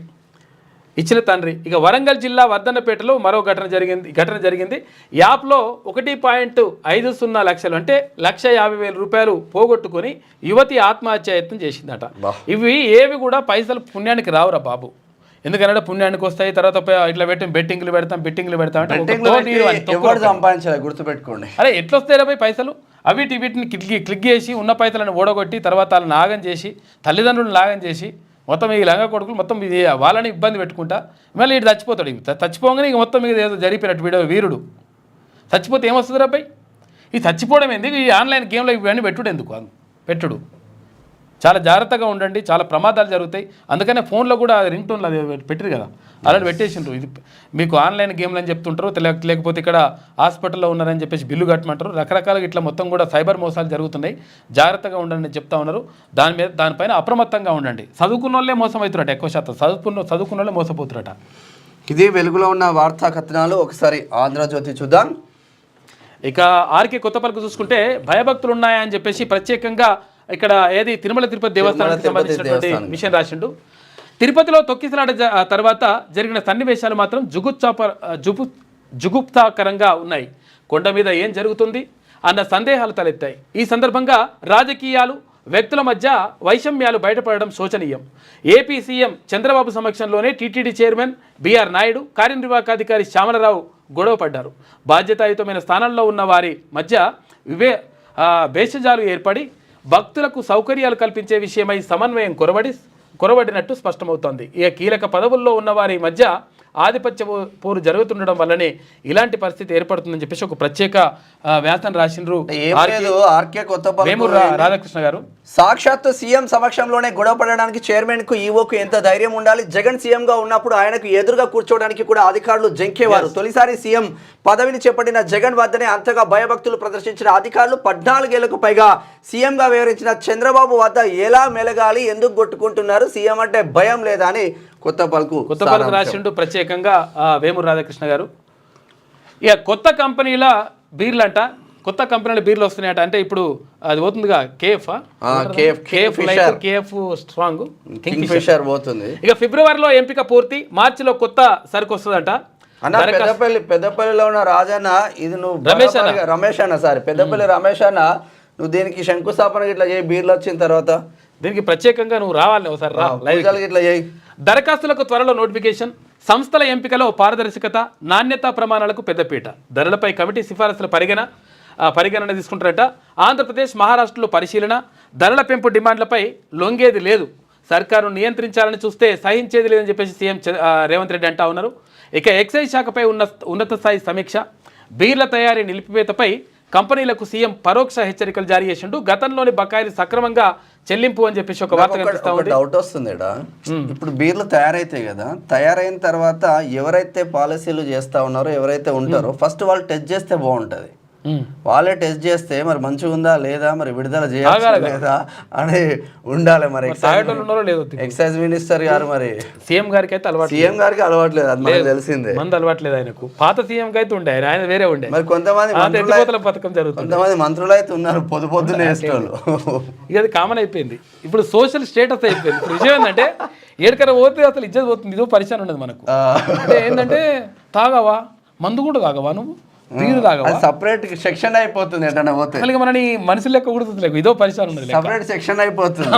ఇక వరంగల్ జిల్లా వర్ధన్నపేటలో మరో ఘటన జరిగింది యాప్లో 1.50 లక్షలు అంటే 1,50,000 రూపాయలు పోగొట్టుకొని యువతి ఆత్మహత్య యత్నం చేసిందట. ఇవి ఏవి కూడా పైసలు పుణ్యానికి రావురా బాబు, ఎందుకంటే పుణ్యానికి వస్తాయి. తర్వాత ఇట్లా బెట్టింగ్లు పెడతాం సంపాదించాలి గుర్తుపెట్టుకోండి. అరే ఎట్లా వస్తాయి రా పైసలు, వీటిని క్లిక్ చేసి ఉన్న పైసలను ఓడగొట్టి తర్వాత వాళ్ళని నాగం చేసి తల్లిదండ్రులను నాగం చేసి మొత్తం ఈ లంగ కొడుకులు మొత్తం ఇది వాళ్ళని ఇబ్బంది పెట్టుకుంటా మళ్ళీ ఇటు చచ్చిపోతాడు. చచ్చిపోగానే ఇక మొత్తం మీద ఏదో జరిపినట్టు వీరుడు చచ్చిపోతే ఏమొస్తుంది రాబాయ్? ఈ చచ్చిపోవడం ఎందుకు? ఈ ఆన్లైన్ గేమ్లో ఇవన్నీ పెట్టుడు చాలా జాగ్రత్తగా ఉండండి, చాలా ప్రమాదాలు జరుగుతాయి. అందుకనే ఫోన్లో కూడా రింగ్ టోన్లు అది పెట్టిరు కదా, అలాంటి పెట్టేసిండ్రు. ఇది మీకు ఆన్లైన్ గేమ్లు అని చెప్తుంటారు, లేకపోతే ఇక్కడ హాస్పిటల్లో ఉన్నారని చెప్పేసి బిల్లు కట్టమంటారు. రకరకాలుగా ఇట్లా మొత్తం కూడా సైబర్ మోసాలు జరుగుతున్నాయి. జాగ్రత్తగా ఉండండి చెప్తా ఉన్నారు. దానిపైన అప్రమత్తంగా ఉండండి. చదువుకున్న వాళ్ళే మోసం అవుతున్నట్టు, ఎక్కువ శాతం చదువుకున్న వాళ్ళే మోసపోతున్నట. ఇది వెలుగులో ఉన్న వార్తా కథనాలు. ఒకసారి ఆంధ్రజ్యోతి చూద్దాం. ఇక ఆర్కే కొత్తపల్లికి చూసుకుంటే భయభక్తులు ఉన్నాయా అని చెప్పేసి ప్రత్యేకంగా ఇక్కడ ఏది తిరుమల తిరుపతి దేవస్థానానికి సంబంధించినటువంటి విషయం రాసిండు. తిరుపతిలో తొక్కిసలాట తర్వాత జరిగిన సన్నివేశాలు మాత్రం జుగుప్సాకరంగా ఉన్నాయి. కొండ మీద ఏం జరుగుతుంది అన్న సందేహాలు తలెత్తాయి. ఈ సందర్భంగా రాజకీయాలు వ్యక్తుల మధ్య వైషమ్యాలు బయటపడడం శోచనీయం. ఏపీ సీఎం చంద్రబాబు సమక్షంలోనే టీటీడీ చైర్మన్ బీఆర్ నాయుడు, కార్యనిర్వాహకాధికారి శ్యామలరావు గొడవ పడ్డారు. బాధ్యతాయుతమైన స్థానంలో ఉన్న వారి మధ్య భేషజాలు ఏర్పడి భక్తులకు సౌకర్యాలు కల్పించే విషయమై సమన్వయం కొరవడినట్టు స్పష్టమవుతోంది. ఇక కీలక పదవుల్లో ఉన్న వారి మధ్య ఆధిపత్య పోరు జరుగుతుండడం వల్లనే ఇలాంటి పరిస్థితి ఏర్పడుతుందని చెప్పేసి ఒక ప్రత్యేక వ్యాసం రాసిండ్రు రాధాకృష్ణ గారు. సాక్షాత్తు సీఎం సమక్షంలోనే గొడవ పడడానికి చైర్మన్ కు ఈవోకు ఎంత ధైర్యం ఉండాలి. జగన్ సీఎం గా ఉన్నప్పుడు ఆయనకు ఎదురుగా కూర్చోవడానికి కూడా అధికారులు జంకేవారు. తొలిసారి సీఎం పదవిని చేపట్టిన జగన్ వద్దనే అంతగా భయభక్తులు ప్రదర్శించిన అధికారులు 14 ఏళ్లకు పైగా సీఎం గా వ్యవహరించిన చంద్రబాబు వద్ద ఎలా మెలగాలి, ఎందుకు కొట్టుకుంటున్నారు, సీఎం అంటే భయం లేదా అని కొత్తపల్లికి రాసిండు ప్రత్యేకంగా వేమూరు రాధాకృష్ణ గారు. ఇక కొత్త కంపెనీల బీర్లు వస్తున్నాయట. అంటే ఇప్పుడు అది పోతుందిగా కేఎఫ్ స్ట్రాంగ్ కింగ్ఫిషర్ పోతుంది. ఇక ఫిబ్రవరిలో ఎంపిక పూర్తి, మార్చిలో కొత్త సరుకు వస్తుందట. పెద్దపల్లిలో ఉన్న రాజన్న, ఇది నువ్వు రమేష్ అన్న సార్, పెద్దపల్లి రమేష్ అన్న, నువ్వు దీనికి శంకుస్థాపన ఇట్లా చేయి. బీర్లు వచ్చిన తర్వాత దీనికి ప్రత్యేకంగా నువ్వు రావాలి ఒకసారి ఇట్లా చేయి. దరఖాస్తులకు త్వరలో నోటిఫికేషన్, సంస్థల ఎంపికలో పారదర్శకత, నాణ్యతా ప్రమాణాలకు పెద్దపీట, ధరలపై కమిటీ సిఫారసుల పరిగణన తీసుకుంటారట. ఆంధ్రప్రదేశ్, మహారాష్ట్రలో పరిశీలన, ధరల పెంపు డిమాండ్లపై లొంగేది లేదు, సర్కారును నియంత్రించాలని చూస్తే సహించేది లేదని చెప్పేసి సీఎం రేవంత్ రెడ్డి అంటా ఉన్నారు. ఇక ఎక్సైజ్ శాఖపై ఉన్నత స్థాయి సమీక్ష, బీర్ల తయారీ నిలిపివేతపై కంపెనీలకు సీఎం పరోక్ష హెచ్చరికలు జారీ చేసిండు. గతంలోని బకాయిలు సక్రమంగా చెల్లింపు అని చెప్పేసి ఒక వార్త కనిపిస్తా ఉంది. డౌట్ వస్తుంది. ఇప్పుడు బీర్లు తయారైతాయి కదా, తయారైన తర్వాత ఎవరైతే పాలసీలు చేస్తా ఉన్నారో, ఎవరైతే ఉంటారో ఫస్ట్ వాళ్ళు టెస్ట్ చేస్తే బాగుంటది. వాళ్ళే టెస్ట్ చేస్తే మరి మంచిగా ఉందా లేదా, మరి విడుదల చేయాలి లేదా అని ఉండాలి. మరి ఎక్సైజ్ మినిస్టర్ గారు, మరి సీఎం గారికి అయితే అలవాట్లేదు, అది మనకు తెలిసిందే. మంది అలవాట్లేదు ఆయనకు. పాత సీఎం కి అయితే ఉండే, ఆయన వేరే ఉండే. మరి కొంతమంది పథకం జరుగుతుంది, కొంతమంది మంత్రులు అయితే ఉన్నారు పొద్దున్నే ఇక అది కామన్ అయిపోయింది. ఇప్పుడు సోషల్ స్టేటస్ అయిపోయింది. ఇప్పుడు విషయం ఏంటంటే ఏడుకర పోతే అసలు ఇజ్జత్ పోతుంది. ఇదో పరిచయం ఉండదు మనకు. అంటే ఏంటంటే తాగావా, మందు కూడా తాగవా, నువ్వు బీరు తాగవా, సపరేట్ సెక్షన్ అయిపోతుంది. ఎట్లా పోతే మనని మనుషులు లెక్క కూడా ఇదో పరిచయం ఉండదు, సపరేట్ సెక్షన్ అయిపోతుంది.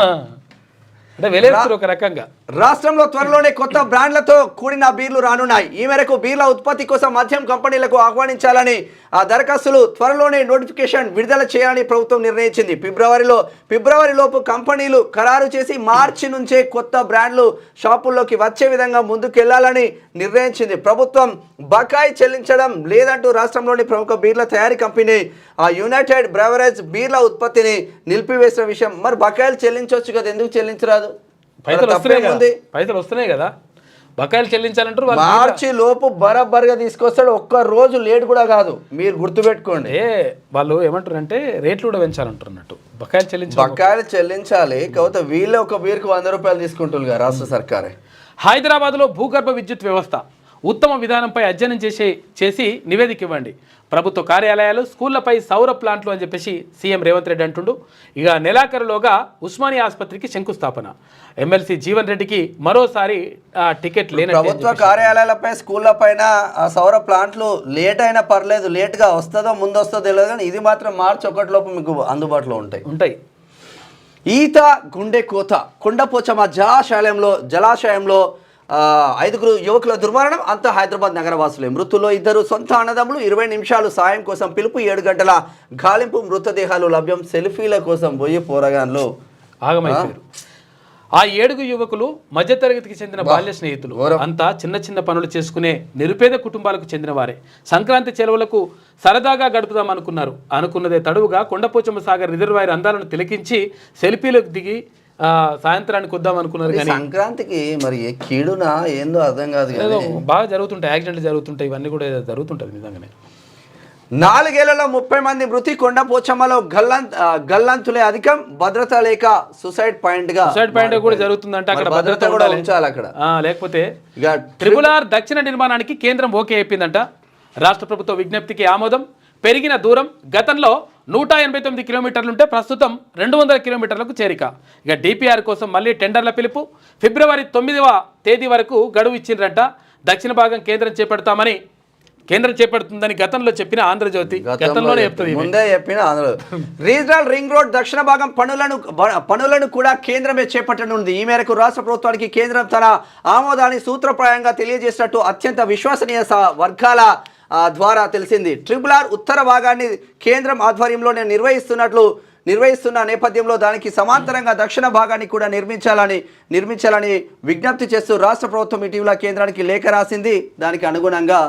అంటే వెలేస్తారు ఒక రకంగా. రాష్ట్రంలో త్వరలోనే కొత్త బ్రాండ్లతో కూడిన బీర్లు రానున్నాయి. ఈ మేరకు బీర్ల ఉత్పత్తి కోసం మద్యం కంపెనీలకు ఆహ్వానించాలని ఆ దరఖాస్తులు త్వరలోనే నోటిఫికేషన్ విడుదల చేయాలని ప్రభుత్వం నిర్ణయించింది. ఫిబ్రవరిలోపు కంపెనీలు ఖరారు చేసి మార్చి నుంచే కొత్త బ్రాండ్లు షాపుల్లోకి వచ్చే విధంగా ముందుకెళ్లాలని నిర్ణయించింది. ప్రభుత్వం బకాయి చెల్లించడం లేదంటూ రాష్ట్రంలోని ప్రముఖ బీర్ల తయారీ కంపెనీ ఆ యునైటెడ్ బ్రెవరేజ్ బీర్ల ఉత్పత్తిని నిలిపివేసిన విషయం. మరి బకాయిలు చెల్లించవచ్చు కదా, ఎందుకు చెల్లించరాదు? పైసలు వస్తున్నాయి కదా, బకాయిలు చెల్లించాలంటారు. మార్చి లోపు బరాబర్గా తీసుకొస్తాడు, ఒక్క రోజు లేట్ కూడా కాదు. మీరు గుర్తుపెట్టుకోండి. వాళ్ళు ఏమంటారంటే రేట్లు కూడా పెంచాలంటున్నట్టు. బకాయిలు చెల్లించాలి, కాకపోతే వీళ్ళే ఒక బీర్కు 100 రూపాయలు తీసుకుంటున్నారు రాష్ట్ర సర్కారే. హైదరాబాద్లో భూగర్భ విద్యుత్ వ్యవస్థ ఉత్తమ విధానంపై అధ్యయనం చేసి నివేదిక ఇవ్వండి. ప్రభుత్వ కార్యాలయాలు, స్కూళ్లపై సౌర ప్లాంట్లు అని చెప్పేసి సీఎం రేవంత్ రెడ్డి అంటుండు. ఇక నెలాఖరులోగా ఉస్మానియా ఆసుపత్రికి శంకుస్థాపన. ఎమ్మెల్సీ జీవన్ రెడ్డికి మరోసారి టికెట్ లేని ప్రభుత్వ కార్యాలయాలపై, స్కూళ్ళ పైన సౌర ప్లాంట్లు లేట్ అయినా పర్లేదు, లేట్గా వస్తుందో ముందు వస్తుందో తెలియదు, కానీ ఇది మాత్రం మార్చి 1 లోపు మీకు అందుబాటులో ఉంటాయి. ఈత గుండె కోత. కొండపోచమ్మ జలాశయంలో 5 యువకుల దుర్మరణం. అంతా హైదరాబాద్ నగరవాసులే. మృతుల్లో 2 సొంత అన్నదమ్ములు. 20 నిమిషాలు సాయం కోసం పిలుపు. 7 గంటల గాలింపు. మృతదేహాలు లభ్యం. సెల్ఫీల కోసం పోయి పోరగాన్లు ఆగమైపోయారు. ఆ 7 యువకులు మధ్యతరగతికి చెందిన బాల్య స్నేహితులు. అంతా చిన్న చిన్న పనులు చేసుకునే నిరుపేద కుటుంబాలకు చెందిన వారే. సంక్రాంతి సెలవులకు సరదాగా గడుపుదాం అనుకున్నదే తడువుగా కొండపోచమ్మ సాగర్ రిజర్వాయర్ అందాలను తిలకించి సెల్ఫీలకు దిగి సాయంత్రానికి వద్దాం అనుకున్నారు. కానీ సంక్రాంతికి మరి కీడునా ఏందో అర్థం కాదు. బాగా జరుగుతుంటాయి, యాక్సిడెంట్లు జరుగుతుంటాయి, ఇవన్నీ కూడా జరుగుతుంటుంది నిజంగానే. 4 ఏళ్లలో 30 మంది మృతి. కొండపోచమ్మలో గల్లంతులే అధికం. భద్రత లేక సూసైడ్ పాయింట్ కూడా జరుగుతుందంటే అక్కడ భద్రత కూడా ఉంచాలి అక్కడ. లేకపోతే RRR దక్షిణ నిర్మాణానికి కేంద్రం ఓకే చెప్పిందంట. రాష్ట్ర ప్రభుత్వ విజ్ఞప్తికి ఆమోదం. పెరిగిన దూరం. గతంలో 189 కిలోమీటర్లుంటే ప్రస్తుతం 200 కిలోమీటర్లకు చేరిక. ఇక DPR కోసం మళ్ళీ టెండర్ల పిలుపు. ఫిబ్రవరి 9వ తేదీ వరకు గడువు ఇచ్చిండ్రంట. దక్షిణ భాగం కేంద్రం చేపడుతుందని గతంలో చెప్పిన ఆంధ్రజ్యోతి గతంలోనే చెప్తుంది, ముందే చెప్పిన రీజనల్ రింగ్ రోడ్ దక్షిణ భాగం పనులను కూడా కేంద్రమే చేపట్టనుంది. ఈ మేరకు రాష్ట్ర ప్రభుత్వానికి కేంద్రం తన ఆమోదాన్ని సూత్రప్రాయంగా తెలియజేసినట్టు అత్యంత విశ్వసనీయ వర్గాల ద్వారా తెలిసింది. RRR ఉత్తర భాగాన్ని కేంద్రం ఆధ్వర్యంలోనే నిర్వహిస్తున్న నేపథ్యంలో దానికి సమాంతరంగా దక్షిణ భాగాన్ని కూడా నిర్మించాలని విజ్ఞప్తి చేస్తూ రాష్ట్ర ప్రభుత్వం ఇటీవల కేంద్రానికి లేఖ రాసింది. దానికి అనుగుణంగా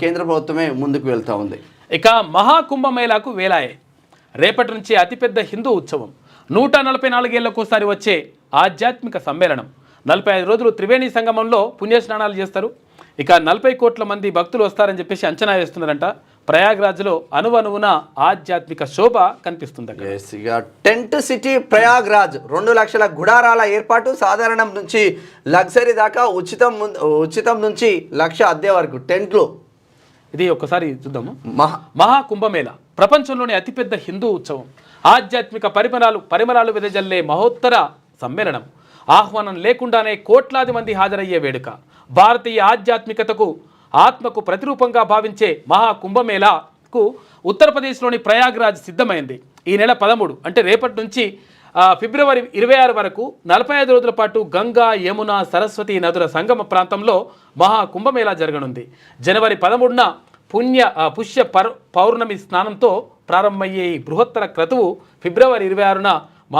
కేంద్ర ప్రభుత్వమే ముందుకు వెళ్తా ఉంది. ఇక మహాకుంభమేళాకు వేలాయే. రేపటి నుంచి అతిపెద్ద హిందూ ఉత్సవం. 144 ఏళ్లకోసారి వచ్చే ఆధ్యాత్మిక సమ్మేళనం. 45 రోజులు త్రివేణి సంగమంలో పుణ్యస్నానాలు చేస్తారు. ఇక 40 కోట్ల మంది భక్తులు వస్తారని చెప్పేసి అంచనా వేస్తున్నారంట. ప్రయాగ్రాజ్లో అణువణువున ఆధ్యాత్మిక శోభ కనిపిస్తుంది. Tent city Prayagraj. 2 లక్షల గుడారాల ఏర్పాటు. సాధారణం నుంచి లగ్జరీ దాకా ఉచితం నుంచి 1,00,000 అద్దె వరకు టెంట్లు. ఇది ఒక్కసారి చూద్దాము. మహాకుంభమేళ ప్రపంచంలోని అతిపెద్ద హిందూ ఉత్సవం. ఆధ్యాత్మిక పరిమళాలు వెదజల్లే మహోత్తర సమ్మేళనం. ఆహ్వానం లేకుండానే కోట్లాది మంది హాజరయ్యే వేడుక. భారతీయ ఆధ్యాత్మికతకు ఆత్మకు ప్రతిరూపంగా భావించే మహాకుంభమేళాకు ఉత్తరప్రదేశ్లోని ప్రయాగ్రాజ్ సిద్ధమైంది. ఈ నెల 13 అంటే రేపటి నుంచి ఫిబ్రవరి 26 వరకు 45 రోజుల పాటు గంగా, యమున, సరస్వతి నదుల సంగమ ప్రాంతంలో మహాకుంభమేళా జరగనుంది. జనవరి 13న పుష్య పౌర్ణమి స్నానంతో ప్రారంభమయ్యే ఈ బృహత్తర క్రతువు ఫిబ్రవరి 26న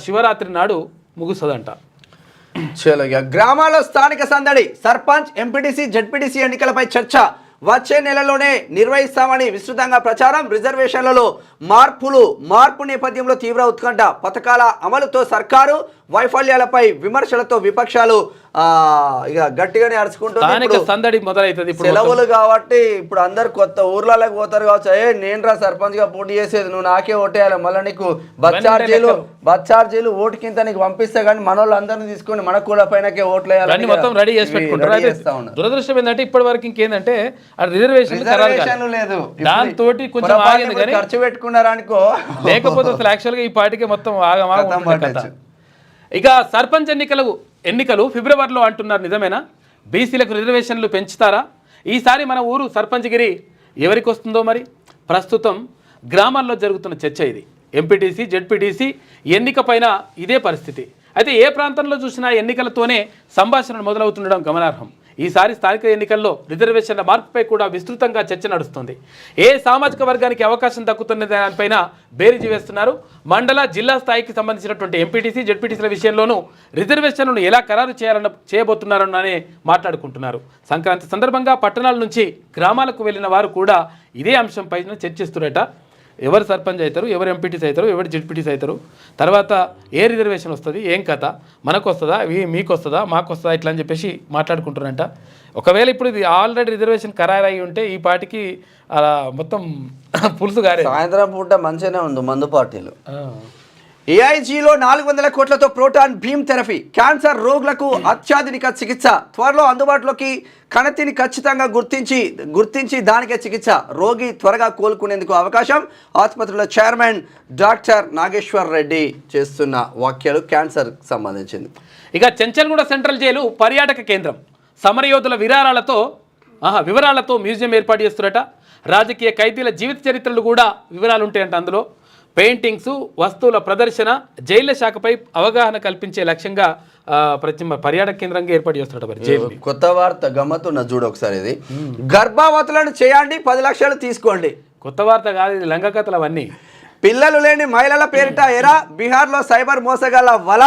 శివరాత్రి నాడు ముగుస్తుందంట. గ్రామాల్లో స్థానిక సందడి. సర్పంచ్, ఎంపీటీసీ, జెడ్పీటీసీ ఎన్నికలపై చర్చ. వచ్చే నెలలోనే నిర్వహిస్తామని విస్తృతంగా ప్రచారం. రిజర్వేషన్లలో మార్పు నేపథ్యంలో తీవ్ర ఉత్కంఠ. పథకాల అమలుతో సర్కారు వైఫల్యాలపై విమర్శలతో విపక్షాలు ఇక గట్టిగానే అరుచుకుంటుంది. సందడి మొదలవుతుంది. సెలవులు కాబట్టి ఇప్పుడు అందరు కొత్త ఊర్లలోకి పోతారు కావచ్చు. నేను సర్పంచ్ గా పోటీ చేసేది, నువ్వు నాకే ఓటేయాలి, మళ్ళీ నీకు బస్ ఛార్జీలు ఓటు కింద నీకు పంపిస్తే కానీ మన వాళ్ళు అందరినీ తీసుకొని మన కూడా పైనకే ఓట్లు వేయాలని మొత్తం రెడీ చేసి పెట్టుకుంటారు. దురదృష్టం ఏంటంటే ఇప్పటి వరకు ఇంకేందంటే రిజర్వేషన్ లేదు. దాంతో కొంచెం ఆగింది కానీ ఖర్చు పెట్టుకున్నారు అనుకో. లేకపోతే అసలు యాక్చువల్గా ఈ పార్టీకి మొత్తం ఇక సర్పంచ్ ఎన్నికలు ఫిబ్రవరిలో అంటున్నారు. నిజమేనా? బీసీలకు రిజర్వేషన్లు పెంచుతారా? ఈసారి మన ఊరు సర్పంచ్గిరి ఎవరికి వస్తుందో మరి. ప్రస్తుతం గ్రామాల్లో జరుగుతున్న చర్చ ఇది. ఎంపీటీసీ, జెడ్పీటీసీ ఎన్నిక పైన ఇదే పరిస్థితి. అయితే ఏ ప్రాంతంలో చూసినా ఎన్నికలతోనే సంభాషణ మొదలవుతుండడం గమనార్హం. ఈసారి స్థానిక ఎన్నికల్లో రిజర్వేషన్ల మార్పుపై కూడా విస్తృతంగా చర్చ నడుస్తుంది. ఏ సామాజిక వర్గానికి అవకాశం దక్కుతున్న దానిపైన బేరీజు వేస్తున్నారు. మండల, జిల్లా స్థాయికి సంబంధించినటువంటి ఎంపీటీసీ, జెడ్పీటీసీల విషయంలోనూ రిజర్వేషన్లను ఎలా ఖరారు చేయబోతున్నారని మాట్లాడుకుంటున్నారు. సంక్రాంతి సందర్భంగా పట్టణాల నుంచి గ్రామాలకు వెళ్ళిన వారు కూడా ఇదే అంశంపై చర్చిస్తున్నారట. ఎవరు సర్పంచ్ అవుతారు, ఎవరు ఎంపీటీసీ అవుతారు, ఎవరు జెడ్పీటీసీ అవుతారు, తర్వాత ఏ రిజర్వేషన్ వస్తుంది, ఏం కథ, మనకు వస్తుందా, మీకు వస్తుందా, మాకు వస్తుందా, ఇట్లా అని చెప్పేసి మాట్లాడుకుంటున్నారంట. ఒకవేళ ఇప్పుడు ఇది ఆల్రెడీ రిజర్వేషన్ ఖరారు అయి ఉంటే ఈ పార్టీకి మొత్తం పులుసు గారే. సాయంత్రం పూట మంచిగానే ఉంది మందు పార్టీలు. ఏఐజీలో 400 కోట్లతో ప్రోటాన్ భీమ్ థెరపీ, క్యాన్సర్ రోగులకు అత్యాధునిక చికిత్స త్వరలో అందుబాటులోకి. కణతిని ఖచ్చితంగా గుర్తించి దానికే చికిత్స, రోగి త్వరగా కోలుకునేందుకు అవకాశం. ఆసుపత్రుల చైర్మన్ డాక్టర్ నాగేశ్వర్ రెడ్డి చేస్తున్న వ్యాఖ్యలు క్యాన్సర్ సంబంధించింది. ఇక చెంచల్గూడ సెంట్రల్ జైలు పర్యాటక కేంద్రం, సమరయోధుల వివరాలతో మ్యూజియం ఏర్పాటు చేస్తున్నట. రాజకీయ ఖైదీల జీవిత చరిత్రలు కూడా వివరాలు ఉంటాయంట. అందులో పెయింటింగ్స్, వస్తువుల ప్రదర్శన, జైళ్ల శాఖపై అవగాహన కల్పించే లక్ష్యంగా పర్యాటక కేంద్రంగా ఏర్పాటు చేస్తున్నట్టు. కొత్త వార్త గమ్మత్తున్న చూడు ఒకసారి. ఇది గర్భవతులను చేయండి 10 లక్షలు తీసుకోండి. కొత్త వార్త కాదు, ఇది లంగ కథలు అవన్నీ. పిల్లలు లేని మహిళల పేరిట ఎరా, బీహార్లో సైబర్ మోసగాళ్ల వల,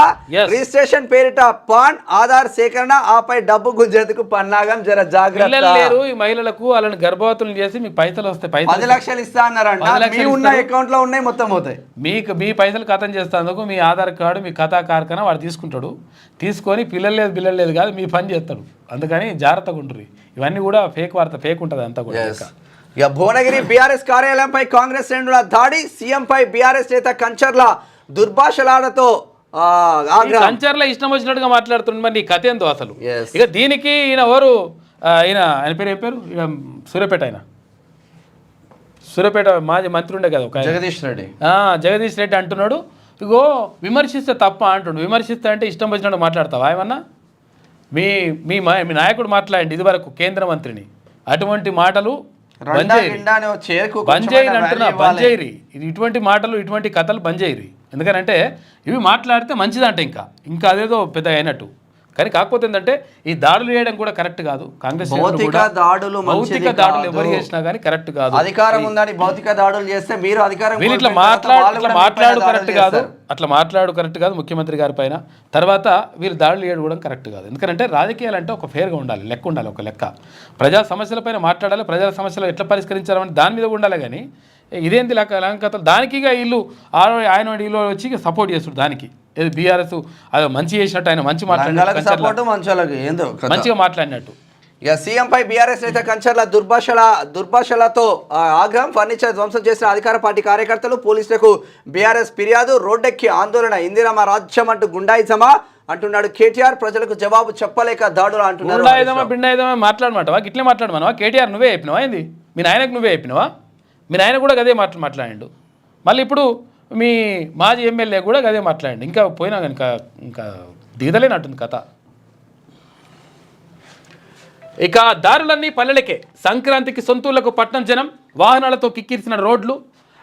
రిజిస్ట్రేషన్ పేరిట పాన్, ఆధార్ సేకరణ, ఆపై డబ్బు గుంజేందుకు పన్నాగం. జర జాగ్రత్త. లేరు ఈ మహిళలకు, వాళ్ళని గర్భవతులను చేసి మీకు పైసలు వస్తాయి. 10 లక్షలు ఇస్తా అన్నారంట. ఉన్న అకౌంట్ లో ఉన్నాయి, మొత్తం పోతాయి. మీ పైసలు ఖతం చేస్తాందుకు మీ ఆధార్ కార్డు, మీ ఖాతా కార్ఖానా వాడు తీసుకుంటాడు. తీసుకొని పిల్లలు లేదు కాదు మీ పని చేస్తాడు. అందుకని జాగ్రత్తగా ఉంటుంది. ఇవన్నీ కూడా ఫేక్ వార్త, ఫేక్ ఉంటుంది అంతా కూడా. ఇక భువనగిరి బీఆర్ఎస్ కార్యాలయంపై కాంగ్రెస్ శ్రేణుల దాడి, సీఎంపై బీఆర్ఎస్ నేత కంచర్ల దుర్భాషలాడతో కంచర్ల ఇష్టం వచ్చినట్టుగా మాట్లాడుతుంది. మరి నీ కథ ఏందో అసలు. ఇక దీనికి ఆయన పేరు సూర్యాపేట మాజీ మంత్రి ఉండే కదా ఒక జగదీష్ రెడ్డి అంటున్నాడు, ఇగో విమర్శిస్తే తప్ప అంటున్నాడు. విమర్శిస్తే అంటే ఇష్టం వచ్చినట్టు మాట్లాడతావా ఏమన్నా? మీ నాయకుడు మాట్లాడండి ఇదివరకు కేంద్ర మంత్రిని, అటువంటి మాటలు బంజైరి అంటున్నా, బంజైరి. ఇటువంటి మాటలు, ఇటువంటి కథలు బంజైరి. ఎందుకనంటే ఇవి మాట్లాడితే మంచిదంట. ఇంకా అదేదో పెద్ద అయినట్టు. కానీ కాకపోతే ఏంటంటే ఈ దాడులు చేయడం కూడా కరెక్ట్ కాదు. కాంగ్రెస్ భౌతిక దాడులు ఎవరు చేసినా కానీ కరెక్ట్ కాదు. అధికారం ఉందని భౌతిక దాడులు చేస్తే మీరు అధికారం ఇట్లా మాట్లాడు కరెక్ట్ కాదు ముఖ్యమంత్రి గారి పైన. తర్వాత వీళ్ళు దాడులు చేయడం కూడా కరెక్ట్ కాదు. ఎందుకంటే రాజకీయాలు అంటే ఒక ఫేర్గా ఉండాలి, లెక్క ఉండాలి, ఒక లెక్క. ప్రజా సమస్యలపైన మాట్లాడాలి, ప్రజా సమస్యలు ఎట్లా పరిష్కరించాలని దాని మీద ఉండాలి. కానీ ఇదేంటి లంకతలు దానికి వీళ్ళు ఆయన వీళ్ళు వచ్చి సపోర్ట్ చేస్తారు దానికి. ఏది బీఆర్ఎస్ అది మంచి చేసినట్టు, ఆయన మంచి మంచిగా మాట్లాడినట్టు. ఇక సీఎంపై బీఆర్ఎస్ నేత కంచర్ల దుర్భాషలతో ఆగ్రహం, ఫర్నిచర్ ధ్వంసం చేసిన అధికార పార్టీ కార్యకర్తలు, పోలీసులకు బీఆర్ఎస్ ఫిర్యాదు, రోడ్డెక్కి ఆందోళన, ఇందిరమ్మ రాజ్యం అంటూ గుండాయిజమా అంటున్నాడు కేటీఆర్. ప్రజలకు జవాబు చెప్పలేక దాడులు అంటున్నారు. బిండాయిజమా మాట్లాడమంటావా? గిట్లే మాట్లాడమనవా? కేటీఆర్ నువ్వే చెప్పినవా? ఏంది మీ నాయనకు నువ్వే చెప్పినవా? మీ నాయన కూడా గదే మాట్లాడిండు. మళ్ళీ ఇప్పుడు మీ మాజీ ఎమ్మెల్యే కూడా గదే మాట్లాడండి. ఇంకా పోయినా ఇంకా దిగదలేనట్టుంది కథ. ఇక దారులన్నీ పల్లెలకే, సంక్రాంతికి సొంతూళ్లకు పట్నం జనం, వాహనాలతో కిక్కిరిసిన రోడ్లు.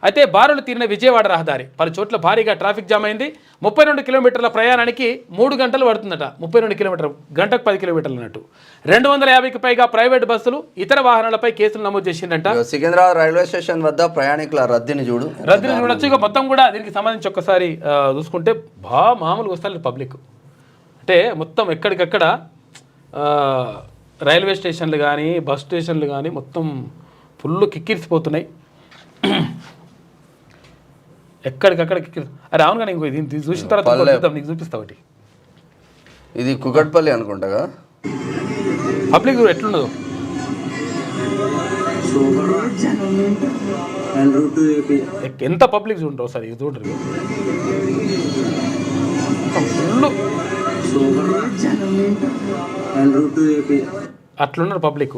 అయితే బారులు తీరిన విజయవాడ రహదారి, పలు చోట్ల భారీగా ట్రాఫిక్ జామ్ అయింది. 32 కిలోమీటర్ల ప్రయాణానికి 3 గంటలు పడుతుందట. 32 కిలోమీటర్లు, గంటకు 10 కిలోమీటర్లు అన్నట్టు. 250కి పైగా ప్రైవేట్ బస్సులు, ఇతర వాహనాలపై కేసులు నమోదు చేసిందంట. సికింద్రాబాద్ రైల్వే స్టేషన్ వద్ద ప్రయాణికుల రద్దీని చూడొచ్చు. ఇక మొత్తం కూడా దీనికి సంబంధించి ఒక్కసారి చూసుకుంటే మామూలుగా వస్తారు పబ్లిక్. అంటే మొత్తం ఎక్కడికక్కడ రైల్వే స్టేషన్లు కానీ బస్ స్టేషన్లు కానీ మొత్తం ఫుల్ కిక్కిరిసిపోతున్నాయి. ఎక్కడికక్కడ అరే అవును కానీ ఇంకో దీన్ని చూసిన తర్వాత నీకు చూపిస్తా ఒకటి. ఇది కుకట్పల్లి అనుకుంటా. పబ్లిక్ ఎట్లుండదు, ఎంత పబ్లిక్ చూడండి ఒకసారి చూడరు. అట్లున్నారు పబ్లిక్.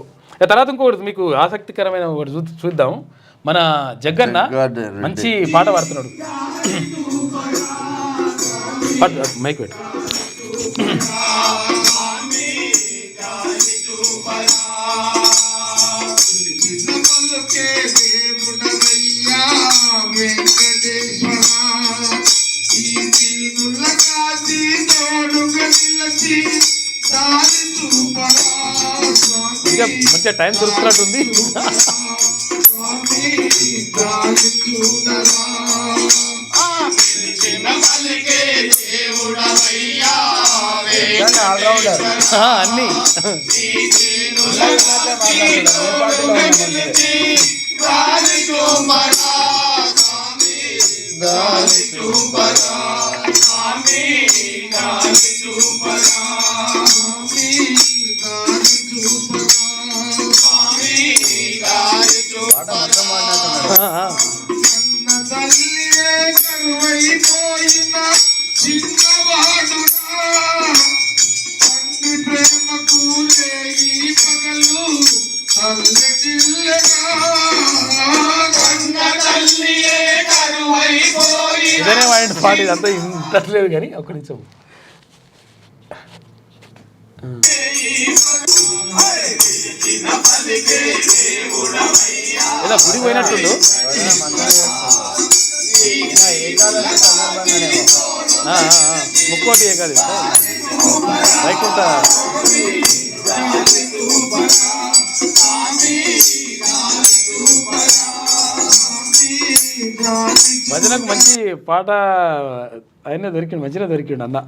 తర్వాత ఇంకొకటి మీకు ఆసక్తికరమైన ఒకటి చూద్దాం. మన జగ్గన్న మంచి పాట పాడుతున్నాడు. మైక్ పెట్టు. మంచిగా టైం దొరుకుతున్నట్టుంది. అన్ని తల్లియే కరువైపోయిన చిన్నవాడురా తండ్రి ప్రేమకు రేగి పగలు అల్లెటిల్లగా కన్న తల్లియే కరువైపోయిన ఇదనే మైండ్ పాట ఇదంతా ఇంటట్లేదు కానీ ఒక్క నిమిషం ఏదో గుడి పోయినట్టుండు ముక్కోటి ఏకాదశి వైకుంఠ భజనకు మంచి పాట ఆయన దొరికిండు మంచిగా దొరికిండు అన్న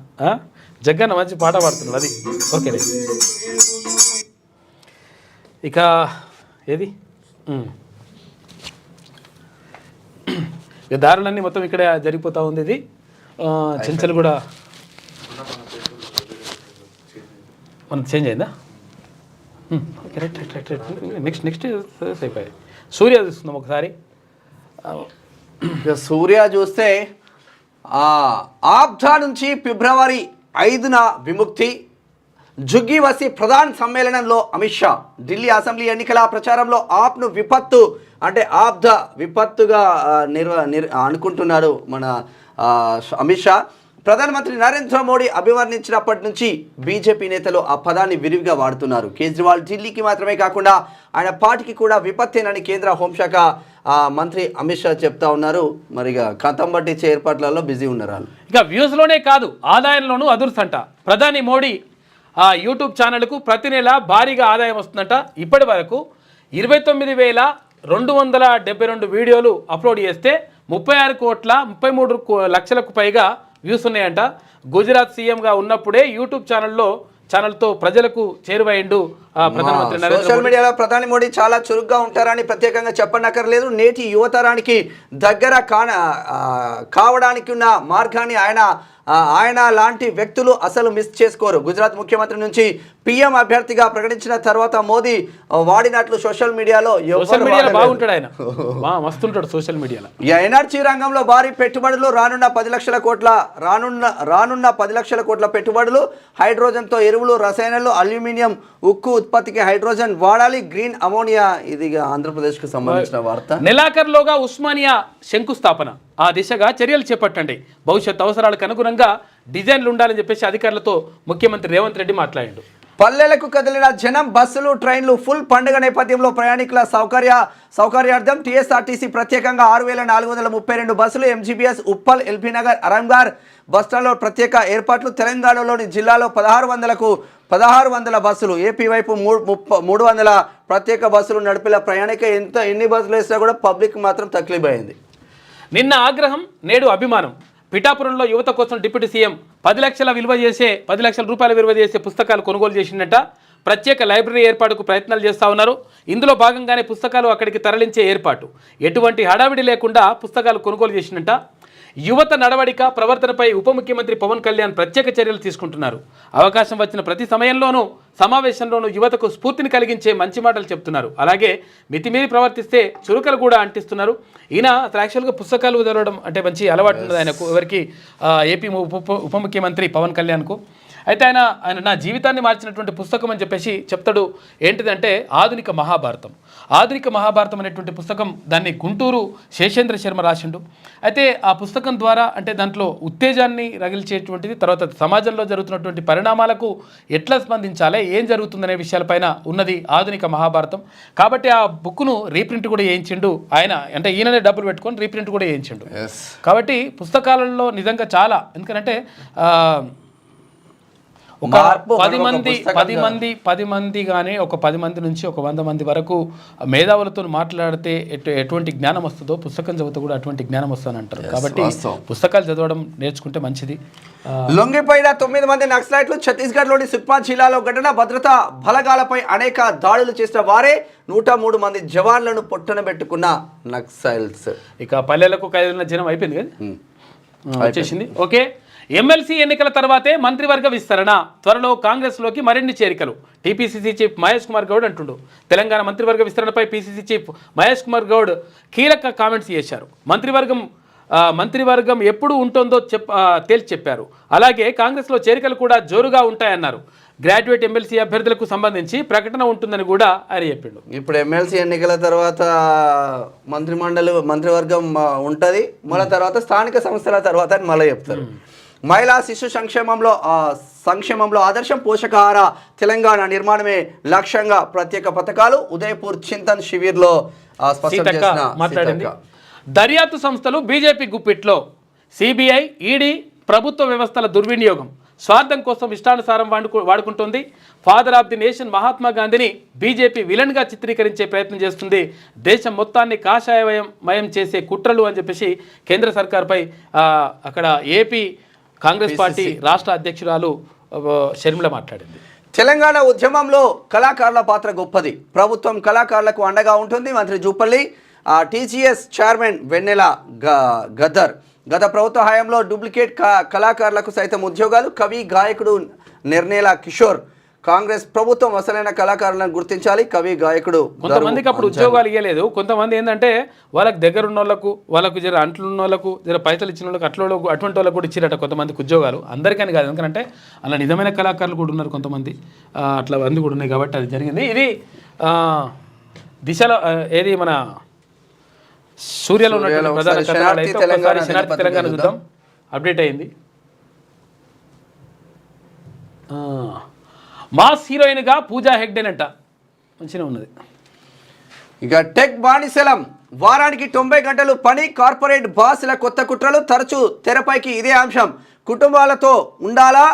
జగ్గన్న మంచి పాట పాడుతున్నాడు అది ఓకేనే ఇక ఏది ఇక దారులన్నీ మొత్తం ఇక్కడ జరిగిపోతూ ఉంది ఇది చెంచలు కూడా మనకు చేంజ్ అయిందా okay right right right right next అయిపోయాయి సూర్య చూస్తున్నాం ఒకసారి సూర్య చూస్తే ఆప్ధా నుంచి ఫిబ్రవరి 5న విముక్తి జుగ్గివసి ప్రధాన సమ్మేళనంలో అమిత్ షా ఢిల్లీ అసెంబ్లీ ఎన్నికల ప్రచారంలో ఆప్ను విపత్తు అంటే ఆప్ధ విపత్తుగా అనుకుంటున్నారు మన అమిత్ షా ప్రధానమంత్రి నరేంద్ర మోడీ అభివర్ణించినప్పటి నుంచి బీజేపీ నేతలు ఆ పదాన్ని విరివిగా వాడుతున్నారు కేజ్రీవాల్ ఢిల్లీకి మాత్రమే కాకుండా ఆయన పార్టీకి కూడా విపత్తేనని కేంద్ర హోంశాఖ మంత్రి అమిత్ షా చెప్తా ఉన్నారు మరి ఇక కథం పట్టించే ఏర్పాట్లలో బిజీ ఉన్నారు వాళ్ళు ఇక వ్యూస్లోనే కాదు ఆదాయంలోనూ అదుర్సంట ప్రధాని మోడీ యూట్యూబ్ ఛానల్కు ప్రతి నెల భారీగా ఆదాయం వస్తుందంట ఇప్పటి వరకు 29,272 వీడియోలు అప్లోడ్ చేస్తే 36,33 లక్షలకు పైగా వ్యూస్ ఉన్నాయంట గుజరాత్ సీఎంగా ఉన్నప్పుడే యూట్యూబ్ ఛానల్తో ప్రజలకు చేరువైండు ప్రధానమంత్రి నరేంద్ర మోడీ. సోషల్ మీడియాలో ప్రధాని మోడీ చాలా చురుగ్గా ఉంటారని ప్రత్యేకంగా చెప్పనక్కర్లేదు నేటి యువతరానికి దగ్గర కావడానికి ఉన్న మార్గాన్ని ఆయన లాంటి వ్యక్తులు అసలు మిస్ చేసుకోరు గుజరాత్ ముఖ్యమంత్రి నుంచి పీఎం అభ్యర్థిగా ప్రకటించిన తర్వాత మోదీ వాడినట్లు సోషల్ మీడియాలో బాగుంటాడు ఆయన మస్తుంటాడు సోషల్ మీడియాలో ఎనర్జీ రంగంలో భారీ పెట్టుబడులు రానున్న 10 లక్షల కోట్ల పెట్టుబడులు హైడ్రోజన్తో ఎరువులు రసాయనాలు అల్యూమినియం ఉక్కు ఉత్పత్తికి హైడ్రోజన్ వాడాలి గ్రీన్ అమోనియా ఇది ఆంధ్రప్రదేశ్కు సంబంధించిన వార్త నెలాఖరులోగా ఉస్మానియా శంకుస్థాపన ఆ దిశగా చర్యలు చేపట్టండి భవిష్యత్ అవసరాలకు అనుగుణంగా డిజైన్లు ఉండాలని చెప్పేసి అధికారులతో ముఖ్యమంత్రి రేవంత్ రెడ్డి మాట్లాడాడు పల్లెలకు కదిలిన జనం బస్సులు ట్రైన్లు ఫుల్ పండుగ నేపథ్యంలో ప్రయాణికుల సౌకర్యార్థం టీఎస్ఆర్టీసీ ప్రత్యేకంగా 6,432 బస్సులు ఎంజీబీఎస్ ఉప్పల్ ఎల్బీనగర్ అరంగార్ బస్టాండ్లో ప్రత్యేక ఏర్పాట్లు తెలంగాణలోని జిల్లాలో 1,600 బస్సులు ఏపీ వైపు 300 ప్రత్యేక బస్సులు నడిపేలా ప్రయాణిక ఎన్ని బస్సులు వేసినా కూడా పబ్లిక్ మాత్రం తక్లీఫ్ అయింది నిన్న ఆగ్రహం నేడు అభిమానం పిఠాపురంలో యువత కోసం డిప్యూటీ సీఎం 10 లక్షల రూపాయల విలువ చేసే పుస్తకాలు కొనుగోలు చేసిందట ప్రత్యేక లైబ్రరీ ఏర్పాటుకు ప్రయత్నాలు చేస్తూ ఉన్నారు ఇందులో భాగంగానే పుస్తకాలు అక్కడికి తరలించే ఏర్పాటు ఎటువంటి హడావిడి లేకుండా పుస్తకాలు కొనుగోలు చేసిందట యువత నడవడిక ప్రవర్తనపై ఉప ముఖ్యమంత్రి పవన్ కళ్యాణ్ ప్రత్యేక చర్యలు తీసుకుంటున్నారు అవకాశం వచ్చిన ప్రతి సమయంలోనూ సమావేశంలోనూ యువతకు స్ఫూర్తిని కలిగించే మంచి మాటలు చెప్తున్నారు అలాగే మితిమీరి ప్రవర్తిస్తే చురుకలు కూడా అంటిస్తున్నారు ఈయన యాక్చువల్గా పుస్తకాలు చదవడం అంటే మంచి అలవాటు ఉన్నది ఆయనకు ఎవరికి ఏపీ ఉప ముఖ్యమంత్రి పవన్ కళ్యాణ్కు అయితే ఆయన నా జీవితాన్ని మార్చినటువంటి పుస్తకం అని చెప్పేసి చెప్తాడు ఏంటిదంటే ఆధునిక మహాభారతం అనేటువంటి పుస్తకం దాన్ని గుంటూరు శేషేంద్ర శర్మ రాసిండు అయితే ఆ పుస్తకం ద్వారా అంటే దాంట్లో ఉత్తేజాన్ని రగిల్చేటువంటిది తర్వాత సమాజంలో జరుగుతున్నటువంటి పరిణామాలకు ఎట్లా స్పందించాలి ఏం జరుగుతుందనే విషయాలపైన ఉన్నది ఆధునిక మహాభారతం కాబట్టి ఆ బుక్ను రీప్రింట్ కూడా చేయించిండు ఆయన అంటే ఈయననే డబ్బులు పెట్టుకొని రీప్రింట్ కూడా చేయించిండు కాబట్టి పుస్తకాలలో నిజంగా చాలా ఎందుకంటే ఒక 10 మంది కానీ ఒక 10 మంది నుంచి ఒక 100 మంది వరకు మేధావులతో మాట్లాడితే ఎటువంటి జ్ఞానం వస్తుందో పుస్తకం చదివితే కూడా అటువంటి జ్ఞానం వస్తుందని అంటారు కాబట్టి పుస్తకాలు చదవడం నేర్చుకుంటే మంచిది లొంగిపోయిన 9 మంది నక్సలైట్లు ఛత్తీస్గఢ్లోని సుక్మా జిల్లాలో ఘటన భద్రతా బలగాలపై అనేక దాడులు చేసిన వారే 103 మంది జవాన్లను పొట్టన పెట్టుకున్న నక్సలైట్స్ ఇక పల్లెలకు కదిలిన జనం అయిపోయింది కదా వచ్చేసింది. ఓకే, ఎమ్మెల్సీ ఎన్నికల తర్వాతే మంత్రివర్గ విస్తరణ, త్వరలో కాంగ్రెస్లోకి మరిన్ని చేరికలు. టీపీసీసీ చీఫ్ మహేష్ కుమార్ గౌడ్ అంటుండు. తెలంగాణ మంత్రివర్గ విస్తరణపై పీసీసీ చీఫ్ మహేష్ కుమార్ గౌడ్ కీలక కామెంట్స్ చేశారు. మంత్రివర్గం ఎప్పుడు ఉంటుందో తేల్చి చెప్పారు. అలాగే కాంగ్రెస్లో చేరికలు కూడా జోరుగా ఉంటాయన్నారు. గ్రాడ్యుయేట్ ఎమ్మెల్సీ అభ్యర్థులకు సంబంధించి ప్రకటన ఉంటుందని కూడా ఆయన చెప్పిండు. ఇప్పుడు ఎమ్మెల్సీ ఎన్నికల తర్వాత మంత్రివర్గం ఉంటుంది, మళ్ళీ తర్వాత స్థానిక సంస్థల తర్వాత అని మళ్ళీ చెప్తారు. మహిళా శిశు సంక్షేమంలో ఆదర్శం పోషకాహార తెలంగాణ నిర్మాణమే లక్ష్యంగా ప్రత్యేక పథకాలు. ఉదయపూర్ చింతన్ శిబిర్లో స్పష్టం చేసిన మాట్లాడింది. దర్యాప్తు సంస్థలు బీజేపీ గుప్పిట్లో, సిబిఐ, ఈడీ ప్రభుత్వ వ్యవస్థల దుర్వినియోగం, స్వార్థం కోసం ఇష్టానుసారం వాడుకుంటుంది. Father of the nation Mahatma గాంధీని బీజేపీ విలన్గా చిత్రీకరించే ప్రయత్నం చేస్తుంది. దేశం మొత్తాన్ని కాషాయమయం చేసే కుట్రలు అని చెప్పేసి కేంద్ర సర్కార్పై అక్కడ ఏపీ కాంగ్రెస్ పార్టీ రాష్ట్ర అధ్యక్షురాలు షర్మిల మాట్లాడింది. తెలంగాణ ఉద్యమంలో కళాకారుల పాత్ర గొప్పది, ప్రభుత్వం కళాకారులకు అండగా ఉంటుంది. మంత్రి జూపల్లి. టీజీఎస్ చైర్మన్ వెన్నెల గదర్. గత ప్రభుత్వ హయాంలో డూప్లికేట్ కళాకారులకు సైతం ఉద్యోగాలు. కవి గాయకుడు నిర్నేల కిషోర్. కాంగ్రెస్ ప్రభుత్వం అసలైన కళాకారులను గుర్తించాలి. కవి గాయకుడు. కొంతమందికి అప్పుడు ఉద్యోగాలు ఇవ్వలేదు. కొంతమంది ఏంటంటే వాళ్ళకి దగ్గర ఉన్న వాళ్ళకు, వాళ్ళకు జర అంట్లు ఉన్న వాళ్ళకు, జర పైసలు ఇచ్చిన వాళ్ళకు, అటువంటి వాళ్ళకు కూడా ఇచ్చిరట కొంతమందికి ఉద్యోగాలు. అందరికని కాదు, ఎందుకంటే అలా నిజమైన కళాకారులు కూడా ఉన్నారు కొంతమంది, అట్లా మంది కూడా ఉన్నాయి కాబట్టి అది జరిగింది. ఇది దిశలో ఏది మన సూర్యలో ఉన్నటువంటి ప్రధాన కథనాలు అయితే ఒకసారి శనార్థి తెలంగాణ చూద్దాం. అప్డేట్ అయింది. మాస్ హీరోయిన్గా పూజా హెగ్డేనంట, మంచిగా ఉన్నది. ఇక టెక్ బానిసలం, వారానికి 90 గంటలు పని, కార్పొరేట్ బాసుల కొత్త కుట్రలు తరచూ తెరపైకి. ఇదే అంశం. కుటుంబాలతో ఉండాలా,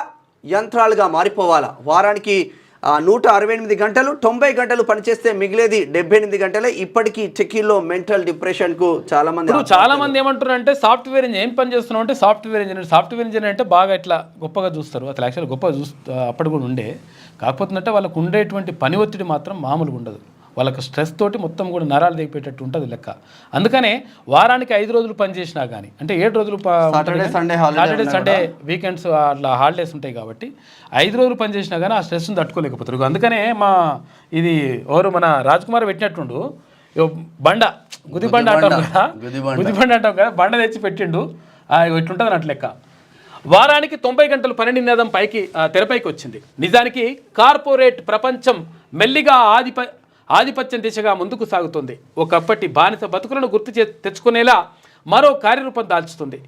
యంత్రాలుగా మారిపోవాలా? వారానికి 168 గంటలు, 90 గంటలు పనిచేస్తే మిగిలేది 78 గంటలే. ఇప్పటికీ టెక్కీలో మెంటల్ డిప్రెషన్కు చాలా మంది ఏమంటారు అంటే సాఫ్ట్వేర్ ఇంజనీర్ ఏం పని చేస్తున్నావు అంటే సాఫ్ట్వేర్ ఇంజనీర్ అంటే బాగా ఇట్లా గొప్పగా చూస్తారు. అసలు యాక్చువల్గా గొప్పగా అప్పటి కూడా ఉండే, కాకపోతే వాళ్ళకు ఉండేటువంటి పని ఒత్తిడి మాత్రం మామూలుగా ఉండదు. వాళ్ళకి స్ట్రెస్ తోటి మొత్తం కూడా నరాలు దిగిపోయేటట్టు ఉంటుంది లెక్క. అందుకనే వారానికి 5 రోజులు పని చేసినా కానీ, అంటే 7 రోజులు సాటర్డే సండే వీకెండ్స్ అట్లా హాలిడేస్ ఉంటాయి కాబట్టి 5 రోజులు పని చేసినా కానీ ఆ స్ట్రెస్ని తట్టుకోలేకపోతారు. అందుకనే ఇది ఎవరు మన రాజ్ కుమార్ పెట్టినట్టుండు, గుదిబండ అంటాం కదా, బండ తెచ్చి పెట్టిండు. ఇట్లుంటుంది అన్నట్టు లెక్క. వారానికి 90 గంటలు పని నినాదం తెరపైకి వచ్చింది. నిజానికి కార్పొరేట్ ప్రపంచం మెల్లిగా ఆధిపత్యం దిశగా ముందుకు సాగుతుంది. ఒకప్పటి బానిస బతుకులను తెచ్చుకునేలా మరో కార్యరూపం దాల్చుతుంది.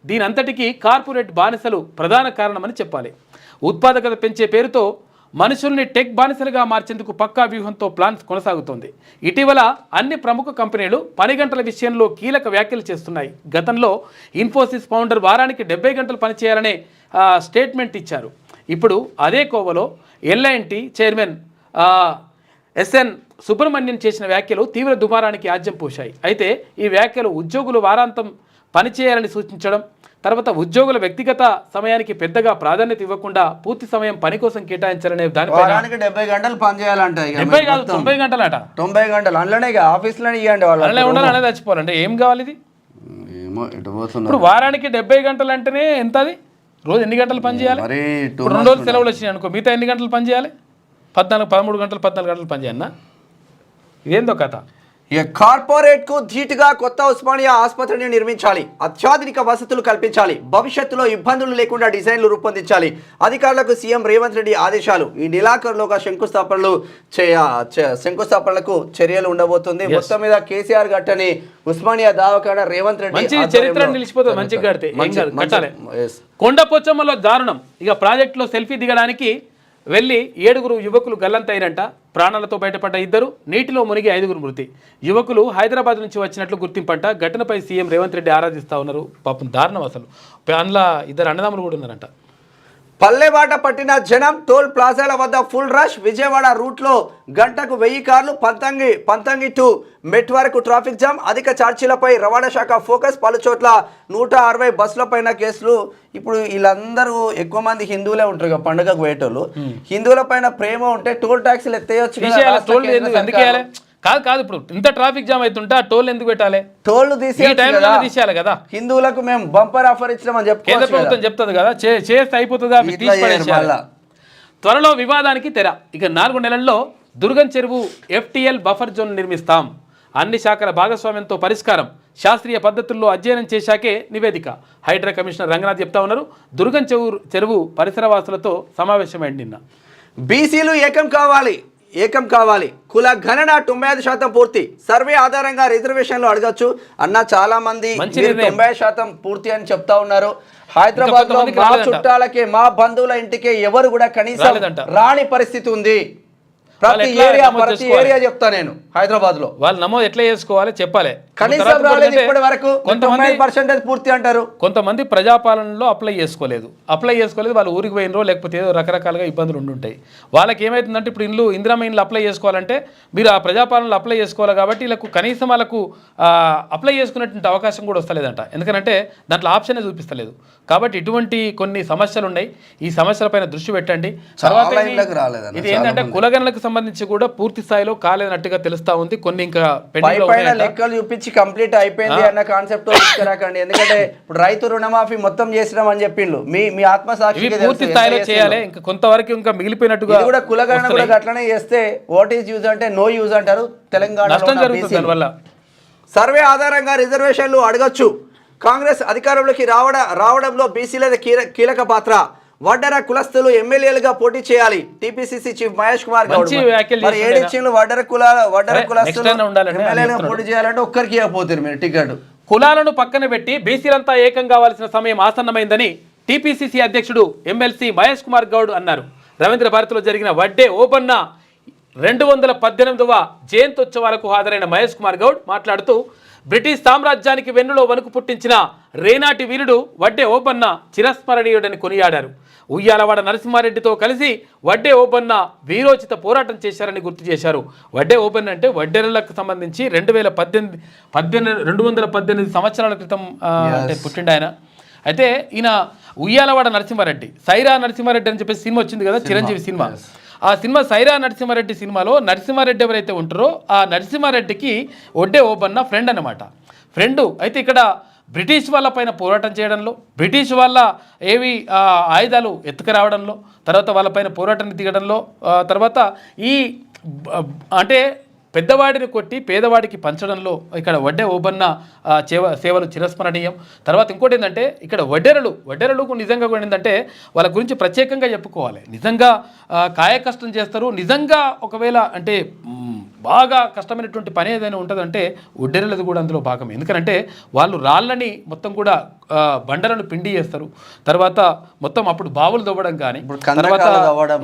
దీనంతటికీ కార్పొరేట్ బానిసలు ప్రధాన కారణమని చెప్పాలి. ఉత్పాదకత పెంచే పేరుతో మనుషుల్ని టెక్ బానిసలుగా మార్చేందుకు పక్కా వ్యూహంతో ప్లాన్స్ కొనసాగుతోంది. ఇటీవల అన్ని ప్రముఖ కంపెనీలు పని గంటల విషయంలో కీలక వ్యాఖ్యలు చేస్తున్నాయి. గతంలో ఇన్ఫోసిస్ ఫౌండర్ వారానికి 70 గంటలు పనిచేయాలనే స్టేట్మెంట్ ఇచ్చారు. ఇప్పుడు అదే కోవలో ఎల్ఐఎన్టీ చైర్మన్ ఎస్ఎన్ సుబ్రహ్మణ్యన్ చేసిన వ్యాఖ్యలు తీవ్ర దుమారానికి ఆజ్యం పోశాయి. అయితే ఈ వ్యాఖ్యలు ఉద్యోగులు వారాంతం పనిచేయాలని సూచించడం, తర్వాత ఉద్యోగుల వ్యక్తిగత సమయానికి పెద్దగా ప్రాధాన్యత ఇవ్వకుండా పూర్తి సమయం పని కోసం కేటాయించాలనే దానిపై 70 గంటలు పని చేయాలంట. 70 కాదు 90 గంటలట. 90 గంటలు అందులోనే ఆఫీస్లోనే ఇవ్వండి, వాళ్ళే ఉండాలనే చచ్చిపోవాలంటే ఏం కావాలి ఇది? ఇప్పుడు వారానికి 70 గంటలు అంటేనే ఎంత? అది రోజు ఎన్ని గంటలు పని చేయాలి? 2 రోజులు సెలవులు వచ్చినాయి అనుకో, మిగతా ఎన్ని గంటలు పని చేయాలి? 13 గంటలు 14 గంటలు పని చేయన్నా? ఇదేందో కథ. ఇక కార్పొరేట్కు ధీటుగా కొత్త ఉస్మానియా ఆసుపత్రిని నిర్మించాలి, అత్యాధునిక వసతులు కల్పించాలి, భవిష్యత్తులో ఇబ్బందులు లేకుండా డిజైన్లు రూపొందించాలి. అధికారులకు సీఎం రేవంత్ రెడ్డి ఆదేశాలు. ఈ నెలాఖరులోగా శంకుస్థాపనలకు చర్యలు ఉండబోతుంది. మొత్తం మీద కేసీఆర్ గట్టని ఉస్మానియా దవాఖానా రేవంత్ రెడ్డి చరిత్ర నిలిచిపోతుంది. మంచిగా కట్టాలి. కొండపోచమ్మలో దారుణం. ఇక ప్రాజెక్టులో సెల్ఫీ దిగడానికి వెళ్ళి 7 యువకులు గల్లంతైనంట. ప్రాణాలతో బయటపడ్డ 2, నీటిలో మునిగి 5 మృతి. యువకులు హైదరాబాద్ నుంచి వచ్చినట్లు గుర్తింపంట. ఘటనపై సీఎం రేవంత్ రెడ్డి ఆరాధిస్తూ ఉన్నారు. పాపం దారుణం. అసలు అందులో 2 అన్నదమ్ములు కూడా ఉన్నారంట. పల్లెబాట పట్టిన జనం, టోల్ ప్లాజాల వద్ద ఫుల్ రష్. విజయవాడ రూట్లో గంటకు 1000 కార్లు. పంతంగి టు మెట్ వరకు ట్రాఫిక్ జామ్. అధిక ఛార్జీలపై రవాణా శాఖ ఫోకస్. పలుచోట్ల 160 బస్సులపైన కేసులు. ఇప్పుడు వీళ్ళందరూ ఎక్కువ మంది హిందువులే ఉంటారు కదా పండుగకు పోయేటోళ్ళు. హిందువుల పైన ప్రేమ ఉంటే టోల్ ట్యాక్సీలు ఎత్తేయచ్చు. కాదు ఇప్పుడు ఇంత ట్రాఫిక్ జామ్ అవుతుంటే ఆ టోల్ ఎందుకు పెట్టాలి? టోళ్లు ఈ టైంలో తీసేయాలి కదా. హిందువులకు మేము బంపర్ ఆఫర్ ఇచ్చినామని కేంద్ర చెప్పుకోవచ్చు ప్రభుత్వం చెప్తుంది కదా, చేస్తే అయిపోతుందా? ఇట్లా చేయరు మళ్ళా. త్వరలో వివాదానికి తెర. ఇక 4 నెలల్లో దుర్గం చెరువు FTL బఫర్ జోన్ నిర్మిస్తాం. అన్ని శాఖల భాగస్వామ్యంతో పరిష్కారం. శాస్త్రీయ పద్ధతుల్లో అధ్యయనం చేశాకే నివేదిక. హైడ్రా కమిషనర్ రంగనాథ్ చెప్తా ఉన్నారు. దుర్గం చెరువు పరిసరవాసులతో సమావేశమైంది నిన్న. బీసీలు ఏకం కావాలి. కుల గణన 95% పూర్తి. సర్వే ఆధారంగా రిజర్వేషన్లు అడగచ్చు అన్న చాలా మంది 90% పూర్తి అని చెప్తా ఉన్నారు. హైదరాబాద్ లో మా చుట్టాలకే మా బంధువుల ఇంటికే ఎవరు కూడా కనీసం రాని పరిస్థితి ఉంది. ప్రతి ఏరియా చెప్తా నేను హైదరాబాద్ లో వాళ్ళు నమోదు ఎట్లా చేసుకోవాలి చెప్పాలి. కనీసం రాలేదు ఇప్పటి వరకు. 90% పూర్తి అంటారు. కొంతమంది ప్రజాపాలనలో అప్లై చేసుకోలేదు, వాళ్ళు ఊరికి పోయినరో లేకపోతే ఏదో రకరకాలుగా ఇబ్బందులు ఉండుంటాయి. వాళ్ళకి ఏమవుతుందంటే ఇప్పుడు ఇందిరమ్మ ఇండ్లు అప్లై చేసుకోవాలంటే మీరు ఆ ప్రజాపాలనలో అప్లై చేసుకోవాలి కాబట్టి వీళ్ళకు కనీసం వాళ్ళకు అప్లై చేసుకునేటువంటి అవకాశం కూడా వస్తలేదంట. ఎందుకంటే దాంట్లో ఆప్షనే చూపిస్తలేదు. కాబట్టి ఇటువంటి కొన్ని సమస్యలు ఉన్నాయి. ఈ సమస్యలపైన దృష్టి పెట్టండి. తర్వాత ఇది ఏంటంటే కులగణలకు సంబంధించి కూడా పూర్తి స్థాయిలో కాలేనట్టుగా తెలుస్తా ఉంది. కొన్ని ఇంకా లెక్కలు చూపించి కంప్లీట్ అయిపోయింది అన్న కాన్సెప్ట్ తీసుకురాకండి. ఎందుకంటే ఇప్పుడు రైతు రుణమాఫీ మొత్తం చేసినాం అని చెప్పిండు. మీ ఆత్మసాక్షి పూర్తి స్థాయిలో చేయాలి. ఇంకా కొంతవరకు ఇంకా మిగిలిపోయినట్టుగా కూడా కులగణన కూడా అట్లనే చేస్తే వాట్ ఈజ్ యూజ్ అంటే నో యూజ్ అంటారు. తెలంగాణ సర్వే ఆధారంగా రిజర్వేషన్లు అడగచ్చు. కాంగ్రెస్ అధికారంలోకి రావడంలో బీసీలది కీలక పాత్ర. వడ్డెర కులస్తులు ఎమ్మెల్యేలుగా పోటీ చేయాలి. టీపీసీసీ చీఫ్ మహేష్ కుమార్ గౌడ్ ఏడిచ్చిండ్లు వడ్డెర కులస్తులు ఎమ్మెల్యేలుగా పోటీ చేయాలంటే ఒక్కరికి ఇవ్వకపోతారు మీరు టికెట్. కులాలను పక్కన పెట్టి బీసీలంతా ఏకం కావాల్సిన సమయం ఆసన్నమైందని టీపీసీసీ అధ్యక్షుడు ఎమ్మెల్సీ మహేష్ కుమార్ గౌడ్ అన్నారు. రవీంద్ర భారతిలో జరిగిన వడ్డే ఓబన్న 218వ జయంత్యోత్సవాలకు హాజరైన మహేష్ కుమార్ గౌడ్ మాట్లాడుతూ బ్రిటిష్ సామ్రాజ్యానికి వెన్నులో వణుకు పుట్టించిన రేనాటి వీరుడు వడ్డే ఓబన్న చిరస్మరణీయుడని కొనియాడారు. ఉయ్యాలవాడ నరసింహారెడ్డితో కలిసి వడ్డే ఓబన్న వీరోచిత పోరాటం చేశారని గుర్తు చేశారు. వడ్డే ఓబన్న అంటే వడ్డెరలకు సంబంధించి 218 సంవత్సరాల క్రితం అంటే పుట్టిండు ఆయన. అయితే ఈయన ఉయ్యాలవాడ నరసింహారెడ్డి, సైరా నరసింహారెడ్డి అని చెప్పేసి సినిమా వచ్చింది కదా, చిరంజీవి సినిమా. ఆ సినిమా సైరా నరసింహారెడ్డి సినిమాలో నరసింహారెడ్డి ఎవరైతే ఉంటారో ఆ నరసింహారెడ్డికి వడ్డే ఓబన్న ఫ్రెండ్ అనమాట. అయితే ఇక్కడ బ్రిటిష్ వాళ్ళ పైన పోరాటం చేయడంలో, బ్రిటిష్ వాళ్ళ ఆయుధాలు ఎత్తుకురావడంలో, తర్వాత వాళ్ళపైన పోరాటాన్ని దిగడంలో, తర్వాత అంటే పెద్దవాడిని కొట్టి పేదవాడికి పంచడంలో ఇక్కడ వడ్డే ఓబన్న సేవలు చిరస్మరణీయం. తర్వాత ఇంకోటి ఏంటంటే ఇక్కడ వడ్డెరలకు నిజంగా కూడా ఏంటంటే వాళ్ళ గురించి ప్రత్యేకంగా చెప్పుకోవాలి. నిజంగా కాయ కష్టం చేస్తారు. నిజంగా ఒకవేళ అంటే బాగా కష్టమైనటువంటి పని ఏదైనా ఉంటుందంటే వడ్డెరలది కూడా అందులో భాగమే. ఎందుకంటే వాళ్ళు రాళ్ళని మొత్తం కూడా బండలను పిండి చేస్తారు. తర్వాత మొత్తం అప్పుడు బావులు తవ్వడం కానీ, తర్వాత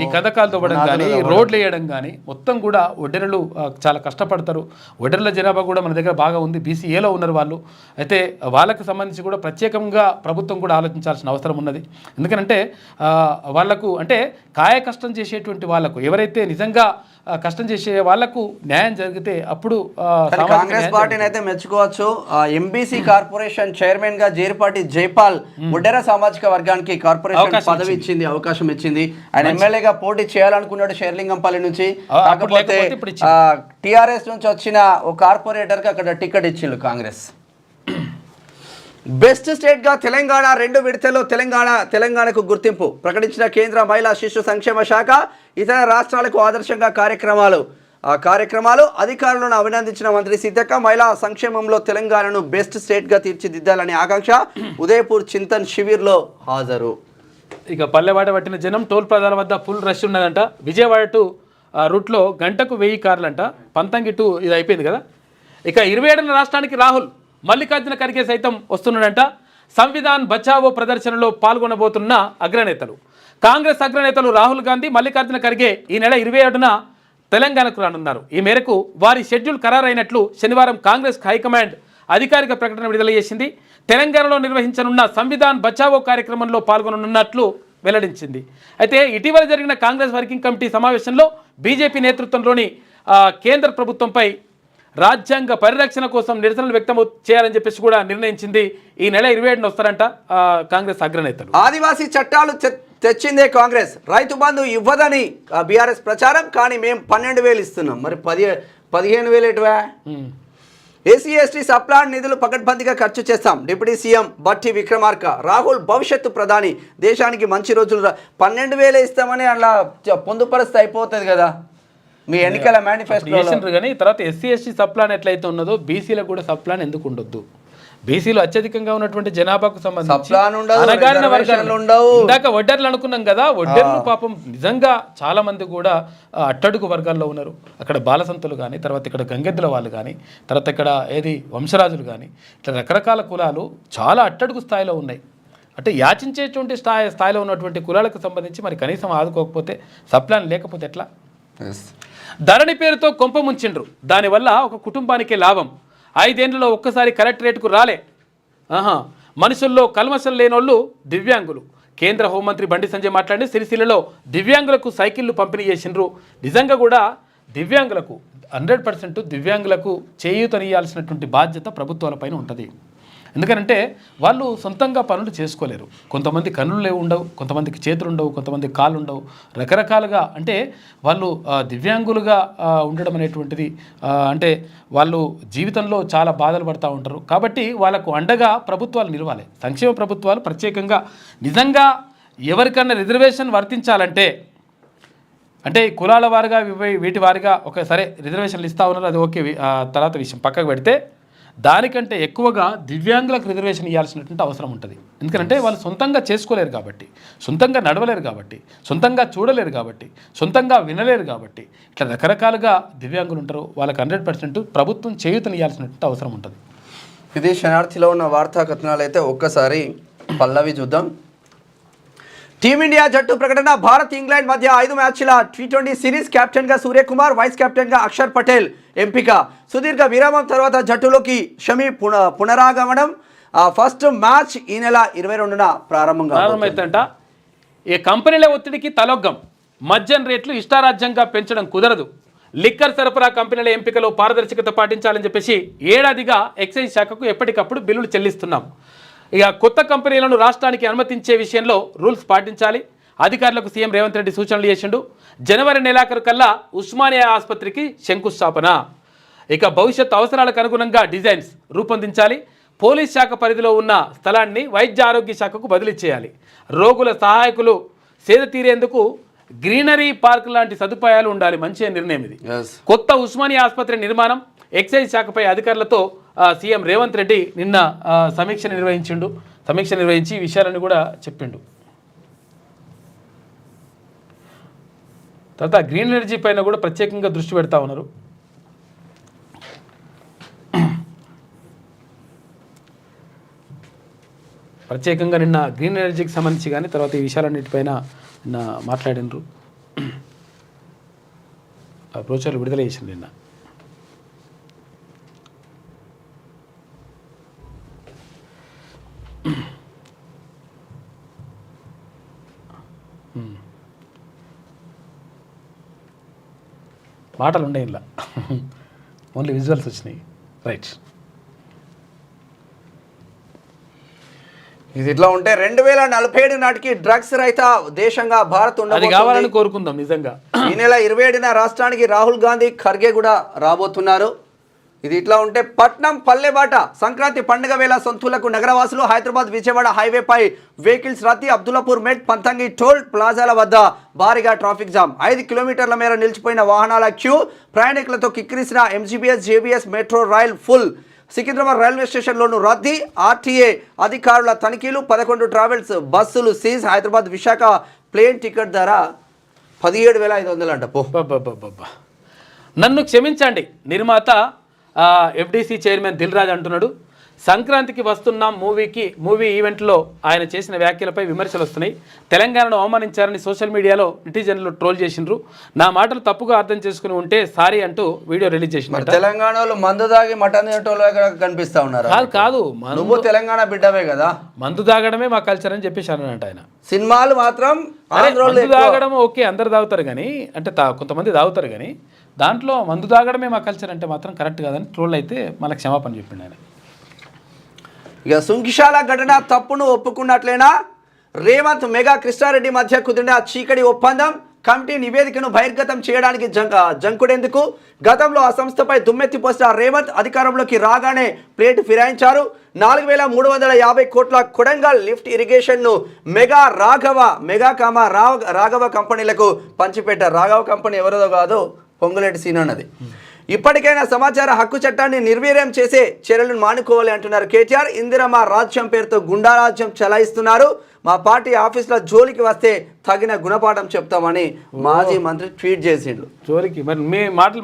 ఈ కందకాలు తవ్వడం కానీ, రోడ్లు వేయడం కానీ మొత్తం కూడా వడ్డెరలు చాలా కష్టపడతారు. వడ్డెరల జనాభా కూడా మన దగ్గర బాగా ఉంది. BCAలో ఉన్నారు వాళ్ళు. అయితే వాళ్ళకు సంబంధించి కూడా ప్రత్యేకంగా ప్రభుత్వం కూడా ఆలోచించాల్సిన అవసరం ఉన్నది. ఎందుకంటే వాళ్లకు అంటే కాయ కష్టం చేసేటువంటి వాళ్ళకు, ఎవరైతే నిజంగా కష్టం చేసే వాళ్లకు న్యాయం జరిగితే అప్పుడు కాంగ్రెస్ పార్టీని అయితే మెచ్చుకోవచ్చు. MBC కార్పొరేషన్ చైర్మన్ గా జేర్పాటి జైపాల్ వడ్డెర సామాజిక వర్గానికి కార్పొరేషన్ పదవి ఇచ్చింది, అవకాశం ఇచ్చింది. ఆయన ఎమ్మెల్యేగా పోటీ చేయాలనుకున్నాడు షేర్లింగంపల్లి నుంచి. కాకపోతే TRS నుంచి వచ్చిన ఓ కార్పొరేటర్ కి అక్కడ టికెట్ ఇచ్చిండు కాంగ్రెస్. బెస్ట్ స్టేట్ గా తెలంగాణ 2 విడతల్లో తెలంగాణకు గుర్తింపు ప్రకటించిన కేంద్ర మహిళా శిశు సంక్షేమ శాఖ. ఇతర రాష్ట్రాలకు ఆదర్శంగా కార్యక్రమాలు అధికారులను అభినందించిన మంత్రి సీతక్క. మహిళా సంక్షేమంలో తెలంగాణను బెస్ట్ స్టేట్ గా తీర్చిదిద్దాలనే ఆకాంక్ష. ఉదయపూర్ చింతన్ శిబిర్లో హాజరు. ఇక పల్లెవాడ పట్టిన జనం టోల్ ప్లాజాల వద్ద ఫుల్ రష్ ఉన్నదంట. విజయవాడ టు రూట్లో గంటకు 1000 కార్లంట. పంతంగి టు ఇది అయిపోయింది కదా. ఇక 27న రాష్ట్రానికి రాహుల్, మల్లికార్జున ఖర్గే సైతం వస్తున్నాడంట. సంవిధాన్ బచావో ప్రదర్శనలో పాల్గొనబోతున్న అగ్రనేతలు. కాంగ్రెస్ అగ్రనేతలు రాహుల్ గాంధీ, మల్లికార్జున ఖర్గే ఈ నెల 27న తెలంగాణకు రానున్నారు. ఈ మేరకు వారి షెడ్యూల్ ఖరారైనట్లు శనివారం కాంగ్రెస్ హైకమాండ్ అధికారిక ప్రకటన విడుదల చేసింది. తెలంగాణలో నిర్వహించనున్న సంవిధాన్ బచావో కార్యక్రమంలో పాల్గొననున్నట్లు వెల్లడించింది. అయితే ఇటీవల జరిగిన కాంగ్రెస్ వర్కింగ్ కమిటీ సమావేశంలో బీజేపీ నేతృత్వంలోని కేంద్ర ప్రభుత్వంపై రాజ్యాంగ పరిరక్షణ కోసం నిరసనలు వ్యక్తం చేయాలని చెప్పేసి కూడా నిర్ణయించింది. ఈ నెల 27న వస్తారంట కాంగ్రెస్ అగ్రనేతలు. ఆదివాసీ చట్టాలు తెచ్చిందే కాంగ్రెస్, రైతు బంధు ఇవ్వదని బీఆర్ఎస్ ప్రచారం. కానీ మేము 12,000 ఇస్తున్నాం. మరి 15,000 ఎటువా? ఎస్సీ ఎస్టీ సప్లాన్ నిధులు పకడ్బందీగా ఖర్చు చేస్తాం. డిప్యూటీ సీఎం బట్టి విక్రమార్క. రాహుల్ భవిష్యత్తు ప్రధాని, దేశానికి మంచి రోజులు 12,000 ఇస్తామని అలా పొందుపరిస్తే అయిపోతుంది కదా మీ ఎన్నికల మేనిఫెస్టో. కానీ తర్వాత ఎస్సీ ఎస్టీ సప్లాన్ ఎట్లయితే ఉన్నదో బీసీలకు కూడా సప్లాన్ ఎందుకు ఉండొద్దు? బీసీలు అత్యధికంగా ఉన్నటువంటి జనాభాకు సంబంధించి ఇందాక వడ్డర్లు అనుకున్నాం కదా, వడ్డర్లు పాపం నిజంగా చాలా మంది కూడా అట్టడుగు వర్గాల్లో ఉన్నారు. అక్కడ బాలసంతులు కానీ, తర్వాత ఇక్కడ గంగెద్దుల వాళ్ళు కానీ, తర్వాత ఇక్కడ వంశరాజులు కానీ, ఇట్లా రకరకాల కులాలు చాలా అట్టడుగు స్థాయిలో ఉన్నాయి. అంటే యాచించేటువంటి స్థాయిలో ఉన్నటువంటి కులాలకు సంబంధించి మరి కనీసం ఆదుకోకపోతే, సప్లాన్ లేకపోతే ఎట్లా? ధరణి పేరుతో కొంప ముంచిండ్రు, దానివల్ల ఒక కుటుంబానికే లాభం. 5 ఏళ్లలో ఒక్కసారి కలెక్టరేట్కు రాలే. మనుషుల్లో కల్మషం లేనోళ్ళు దివ్యాంగులు. కేంద్ర హోంమంత్రి బండి సంజయ్ మాట్లాడి సిరిసిల్లలో దివ్యాంగులకు సైకిళ్లు పంపిణీ చేసిండ్రు. నిజంగా కూడా దివ్యాంగులకు 100% దివ్యాంగులకు చేయూతనియాల్సినటువంటి బాధ్యత ప్రభుత్వాలపైన ఉంటుంది. ఎందుకంటే వాళ్ళు సొంతంగా పనులు చేసుకోలేరు. కొంతమంది కన్నులు ఉండవు, కొంతమందికి చేతులు ఉండవు, కొంతమందికి కాళ్ళు ఉండవు, రకరకాలుగా. అంటే వాళ్ళు దివ్యాంగులుగా ఉండడం అనేటువంటిది అంటే వాళ్ళు జీవితంలో చాలా బాధలు పడుతూ ఉంటారు. కాబట్టి వాళ్ళకు అండగా ప్రభుత్వాలు నిలవాలి. సంక్షేమ ప్రభుత్వాలు ప్రత్యేకంగా నిజంగా ఎవరికన్నా రిజర్వేషన్ వర్తించాలంటే, అంటే కులాల వారిగా వీటి వారిగా సరే రిజర్వేషన్లు ఇస్తూ ఉన్నారు, అది ఓకే, తర్వాత విషయం పక్కకు పెడితే దానికంటే ఎక్కువగా దివ్యాంగులకు రిజర్వేషన్ ఇవ్వాల్సినటువంటి అవసరం ఉంటుంది. ఎందుకంటే వాళ్ళు సొంతంగా చేసుకోలేరు కాబట్టి, సొంతంగా నడవలేరు కాబట్టి, సొంతంగా చూడలేరు కాబట్టి, సొంతంగా వినలేరు కాబట్టి, ఇట్లా రకరకాలుగా దివ్యాంగులు ఉంటారు. వాళ్ళకి 100% ప్రభుత్వం చేయూతనియాల్సినటువంటి అవసరం ఉంటుంది. ఇది శనార్థిలో ఉన్న వార్తా కథనాలు అయితే ఒక్కసారి పల్లవి చూద్దాం. టీమిండియా జట్టు ప్రకటన. భారత్ ఇంగ్లాండ్ మధ్య 5 మ్యాచ్ల T20 సిరీస్ కెప్టెన్గా సూర్యకుమార్, వైస్ కెప్టెన్గా అక్షర్ పటేల్ ఎంపిక. సుదీర్ఘ విరామం తర్వాత జట్టులోకి షమి పునరాగమనం. ఫస్ట్ మ్యాచ్ ఈ నెల 22న ప్రారంభమవుతుందంట. ఈ కంపెనీల ఒత్తిడికి తలొగ్గం. మద్యం రేట్లు ఇష్టారాజ్యంగా పెంచడం కుదరదు. లిక్కర్ సరఫరా కంపెనీల ఎంపికలో పారదర్శకత పాటించాలని చెప్పేసి ఏడాదిగా ఎక్సైజ్ శాఖకు ఎప్పటికప్పుడు బిల్లులు చెల్లిస్తున్నాం. ఇక కొత్త కంపెనీలను రాష్ట్రానికి అనుమతించే విషయంలో రూల్స్ పాటించాలి. అధికారులకు సీఎం రేవంత్ రెడ్డి సూచనలు చేసిండు. జనవరి నెలాఖరు కల్లా ఉస్మానియా ఆసుపత్రికి శంకుస్థాపన. ఇక భవిష్యత్ అవసరాలకు అనుగుణంగా డిజైన్స్ రూపొందించాలి. పోలీస్ శాఖ పరిధిలో ఉన్న స్థలాన్ని వైద్య ఆరోగ్య శాఖకు బదిలీ చేయాలి. రోగుల సహాయకులు సేద తీరేందుకు గ్రీనరీ పార్క్ లాంటి సదుపాయాలు ఉండాలి. మంచి నిర్ణయం ఇది. కొత్త ఉస్మానియా ఆసుపత్రి నిర్మాణం, ఎక్సైజ్ శాఖపై అధికారులతో సీఎం రేవంత్ రెడ్డి నిన్న సమీక్ష నిర్వహించి ఈ విషయాలను కూడా చెప్పిండు. తర్వాత గ్రీన్ ఎనర్జీ పైన కూడా ప్రత్యేకంగా దృష్టి పెడతా ఉన్నారు. ప్రత్యేకంగా నిన్న గ్రీన్ ఎనర్జీకి సంబంధించి కానీ తర్వాత ఈ విషయాలన్నిటిపైన నిన్న మాట్లాడినరు. బ్రోచర్లు విడుదల చేసింది నిన్న. మాటలు ఉండే ఇలా ఓన్లీ విజువల్స్ వచ్చినాయి. రైట్. ఇది ఇట్లా ఉంటే 2047 నాటికి డ్రగ్స్ రహిత దేశంగా భారత్ అది కావాలని కోరుకుందాం. నిజంగా ఈ నెల 27న రాష్ట్రానికి రాహుల్ గాంధీ, ఖర్గే కూడా రాబోతున్నారు. ఇది ఇట్లా ఉంటే పట్నం పల్లెబాట. సంక్రాంతి పండుగ వేళ సొంతూలకు నగరవాసులు. హైదరాబాద్ విజయవాడ హైవేపై వెహికల్స్ రద్దీ. అబ్దుల్లాపూర్ మెట్, పంతంగి టోల్ ప్లాజాల వద్ద భారీగా ట్రాఫిక్ జామ్. 5 కిలోమీటర్ల మేర నిలిచిపోయిన వాహనాల క్యూ. ప్రయాణికులతో కిక్కిరిసిన MGBS, JBS, metro rail full. Secunderabad railway స్టేషన్లోనూ రద్దీ. ఆర్టీఏ అధికారుల తనిఖీలు. 11 ట్రావెల్స్ బస్సులు seize. Hyderabad Visakha plane ticket ధర 17,500 అంట. నన్ను క్షమించండి, నిర్మాత ఎఫ్డీసీ చైర్మన్ దిల్ రాజు అంటున్నాడు. సంక్రాంతికి వస్తున్నాం మూవీ ఈవెంట్లో ఆయన చేసిన వ్యాఖ్యలపై విమర్శలు వస్తున్నాయి. తెలంగాణను అవమానించారని సోషల్ మీడియాలో నెటిజన్లు ట్రోల్ చేసిండ్రు. నా మాటలు తప్పుగా అర్థం చేసుకుని ఉంటే సారీ అంటూ వీడియో రిలీజ్ చేసిండ్రు. తెలంగాణలో మందు దాగి మటన్ కనిపిస్తా ఉన్నారు. కాదు, నువ్వు తెలంగాణ బిడ్డవే కదా, మందు తాగడమే మా కల్చర్ అని చెప్పేసి అన్నట్టు ఆయన. సినిమాలు మాత్రం మందు తాగడం ఓకే, అందరు తాగుతారు కానీ, అంటే కొంతమంది తాగుతారు కానీ దాంట్లో మందు తాగడమే మా కల్చర్ అంటే మాత్రం కరెక్ట్ కాదని ట్రోల్ అయితే మళ్ళీ క్షమాపణ చెప్పిండు ఆయన. ఇక సుంకిశాల ఘటన తప్పును ఒప్పుకున్నట్లేనా? రేవంత్ మెగా కృష్ణారెడ్డి మధ్య కుదిరిన చీకటి ఒప్పందం. కమిటీ నివేదికను బహిర్గతం చేయడానికి జంకుడెందుకు? గతంలో ఆ సంస్థపై దుమ్మెత్తి పోసిన రేవంత్ అధికారంలోకి రాగానే ప్లేటు ఫిరాయించారు. 4,350 కోట్ల కొడంగల్ లిఫ్ట్ ఇరిగేషన్ను రాఘవ కంపెనీలకు పంచిపెట్టారు. రాఘవ కంపెనీ ఎవరిదో కాదు, పొంగులేటి సీన్ అన్నది. ఇప్పటికైనా సమాచార హక్కు చట్టాన్ని నిర్వీర్యం చేసే చర్యలను మానుకోవాలి అంటున్నారు కేటీఆర్. ఇందిరమ్మ రాజ్యం పేరుతో గుండా రాజ్యం చలాయిస్తున్నారు. మా పార్టీ ఆఫీసులో జోలికి వస్తే తగిన గుణపాఠం చెప్తామని మాజీ మంత్రి ట్వీట్ చేసిండు. జోలికి మరి మీ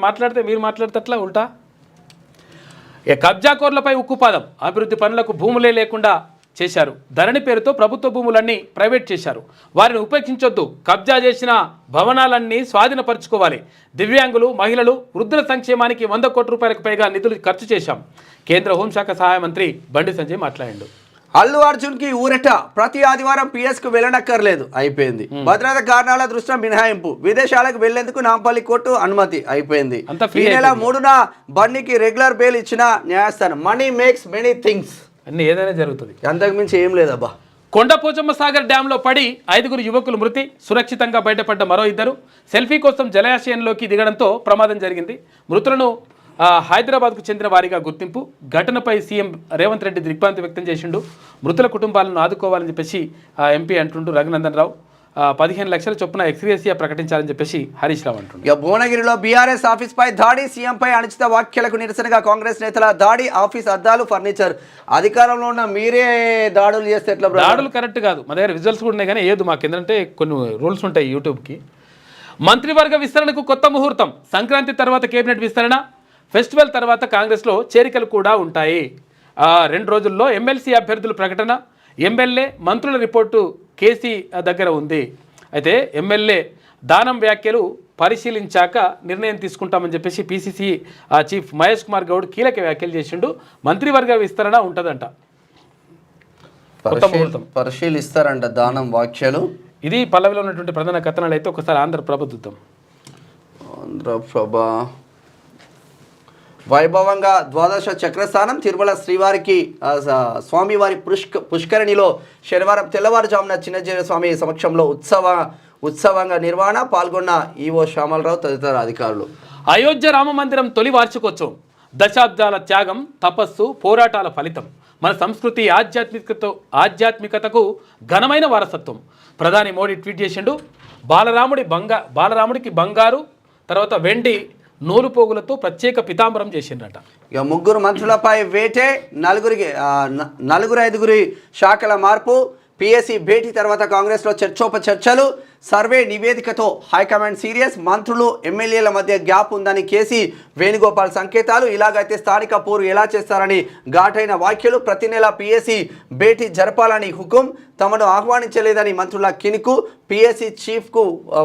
మాట్లాడితే మీరు మాట్లాడితే అట్లా ఉల్టా. కబ్జాకోర్లపై ఉక్కుపాదం. అభివృద్ధి పనులకు భూములే లేకుండా చేశారు. ధరణి పేరుతో ప్రభుత్వ భూములన్నీ ప్రైవేట్ చేశారు. వారిని ఉపేక్షించొద్దు. కబ్జా చేసిన భవనాలన్నీ స్వాధీనపరచుకోవాలి. దివ్యాంగులు, మహిళలు, వృద్ధుల సంక్షేమానికి 100 కోట్ల రూపాయలకు పైగా నిధులు ఖర్చు చేశాం. కేంద్ర హోంశాఖ సహాయ మంత్రి బండి సంజయ్ మాట్లాడాడు. అల్లు అర్జున్ కి ఊరట. ప్రతి ఆదివారం పిఎస్ కు వెళ్ళనక్కర్లేదు, అయిపోయింది. భద్రతా కారణాల దృష్ట్యా మినహాయింపు. విదేశాలకు వెళ్లేందుకు నాంపల్లి కోర్టు అనుమతి, అయిపోయింది. ఈ నెల 3న బండికి రెగ్యులర్ బెయిల్ ఇచ్చిన న్యాయస్థానం. మనీ మేక్స్ మెనీ థింగ్స్, అన్ని ఏదైనా జరుగుతుంది, అంతకు మించి ఏం లేదబ్బా. కొండపోచమ్మ సాగర్ డ్యాంలో పడి 5 యువకులు మృతి. సురక్షితంగా బయటపడ్డ మరో 2 సెల్ఫీ కోసం జలాశయంలోకి దిగడంతో ప్రమాదం జరిగింది. మృతులను హైదరాబాద్కు చెందిన వారిగా గుర్తింపు. ఘటనపై సీఎం రేవంత్ రెడ్డి దిగ్భ్రాంతి వ్యక్తం చేసిండు. మృతుల కుటుంబాలను ఆదుకోవాలని చెప్పేసి ఎంపీ అంటుండు రఘునందన్ రావు. 15 లక్షల చొప్పున ఎక్స్గ్రేసియా ప్రకటించాలని చెప్పేసి హరీష్ రావు అంటుండు. ఇక భువనగిరిలో బీఆర్ఎస్ ఆఫీస్ పై దాడి. సీఎంపై అనుచిత వ్యాఖ్యలకు నిరసనగా కాంగ్రెస్ నేతల దాడి. ఆఫీస్ అద్దాలు, ఫర్నిచర్. అధికారంలో ఉన్న మీరే దాడులు చేస్తే ఎట్లా? దాడులు కరెక్ట్ కాదు. మా దగ్గర రిజల్ట్స్ కూడా ఉన్నాయి కానీ ఏదో మాకు ఏంటంటే కొన్ని రూల్స్ ఉంటాయి యూట్యూబ్కి. మంత్రివర్గ విస్తరణకు కొత్త ముహూర్తం. సంక్రాంతి తర్వాత కేబినెట్ విస్తరణ. ఫెస్టివల్ తర్వాత కాంగ్రెస్లో చేరికలు కూడా ఉంటాయి. 2 రోజుల్లో ఎమ్మెల్సీ అభ్యర్థుల ప్రకటన. ఎమ్మెల్యే మంత్రుల రిపోర్టు కేసీ దగ్గర ఉంది. అయితే ఎమ్మెల్యే దానం వ్యాఖ్యలు పరిశీలించాక నిర్ణయం తీసుకుంటామని చెప్పేసి పిసిసి చీఫ్ మహేష్ కుమార్ గౌడ్ కీలక వ్యాఖ్యలు చేసిండు. మంత్రివర్గ విస్తరణ ఉంటుందంట, కొత్త ముహూర్తం పరిశీలిస్తారంట దానం వ్యాఖ్యలు. ఇది పల్లవిలో ఉన్నటువంటి ప్రధాన కథనాలు. అయితే ఒకసారి ఆంధ్రప్రభ చూద్దాం. ఆంధ్రప్రభ వైభవంగా ద్వాదశ చక్రస్థానం. తిరుమల శ్రీవారికి స్వామివారి పుష్కరిణిలో శనివారం తెల్లవారుజామున చిన్నజీర స్వామి సమక్షంలో ఉత్సవంగా నిర్వహణ. పాల్గొన్న ఈవో శ్యామలరావు తదితర అధికారులు. అయోధ్య రామ మందిరం తొలి వార్షికోత్సవం. దశాబ్దాల త్యాగం, తపస్సు, పోరాటాల ఫలితం. మన సంస్కృతి ఆధ్యాత్మికతకు ఘనమైన వారసత్వం. ప్రధాని మోడీ ట్వీట్ చేసిండు. బాలరాముడికి బంగారు తర్వాత వెండి నూలుపోగులతో ప్రత్యేక పితాంబరం చేసిండట. ఇక 3 మంత్రులపై వేటే. 5 శాఖల మార్పు. పిఎస్సి భేటీ తర్వాత కాంగ్రెస్లో చర్చోపచర్చలు. సర్వే నివేదికతో హైకమాండ్ సీరియస్. మంత్రులు, ఎమ్మెల్యేల మధ్య గ్యాప్ ఉందని కేసీ వేణుగోపాల్ సంకేతాలు. ఇలాగైతే స్థానిక పోరు ఎలా చేస్తారని ఘాటైన వ్యాఖ్యలు. ప్రతి నెల పిఎస్సి భేటీ జరపాలని హుకుం. తమను ఆహ్వానించలేదని మంత్రుల కినుకు. పిఎస్సి చీఫ్కు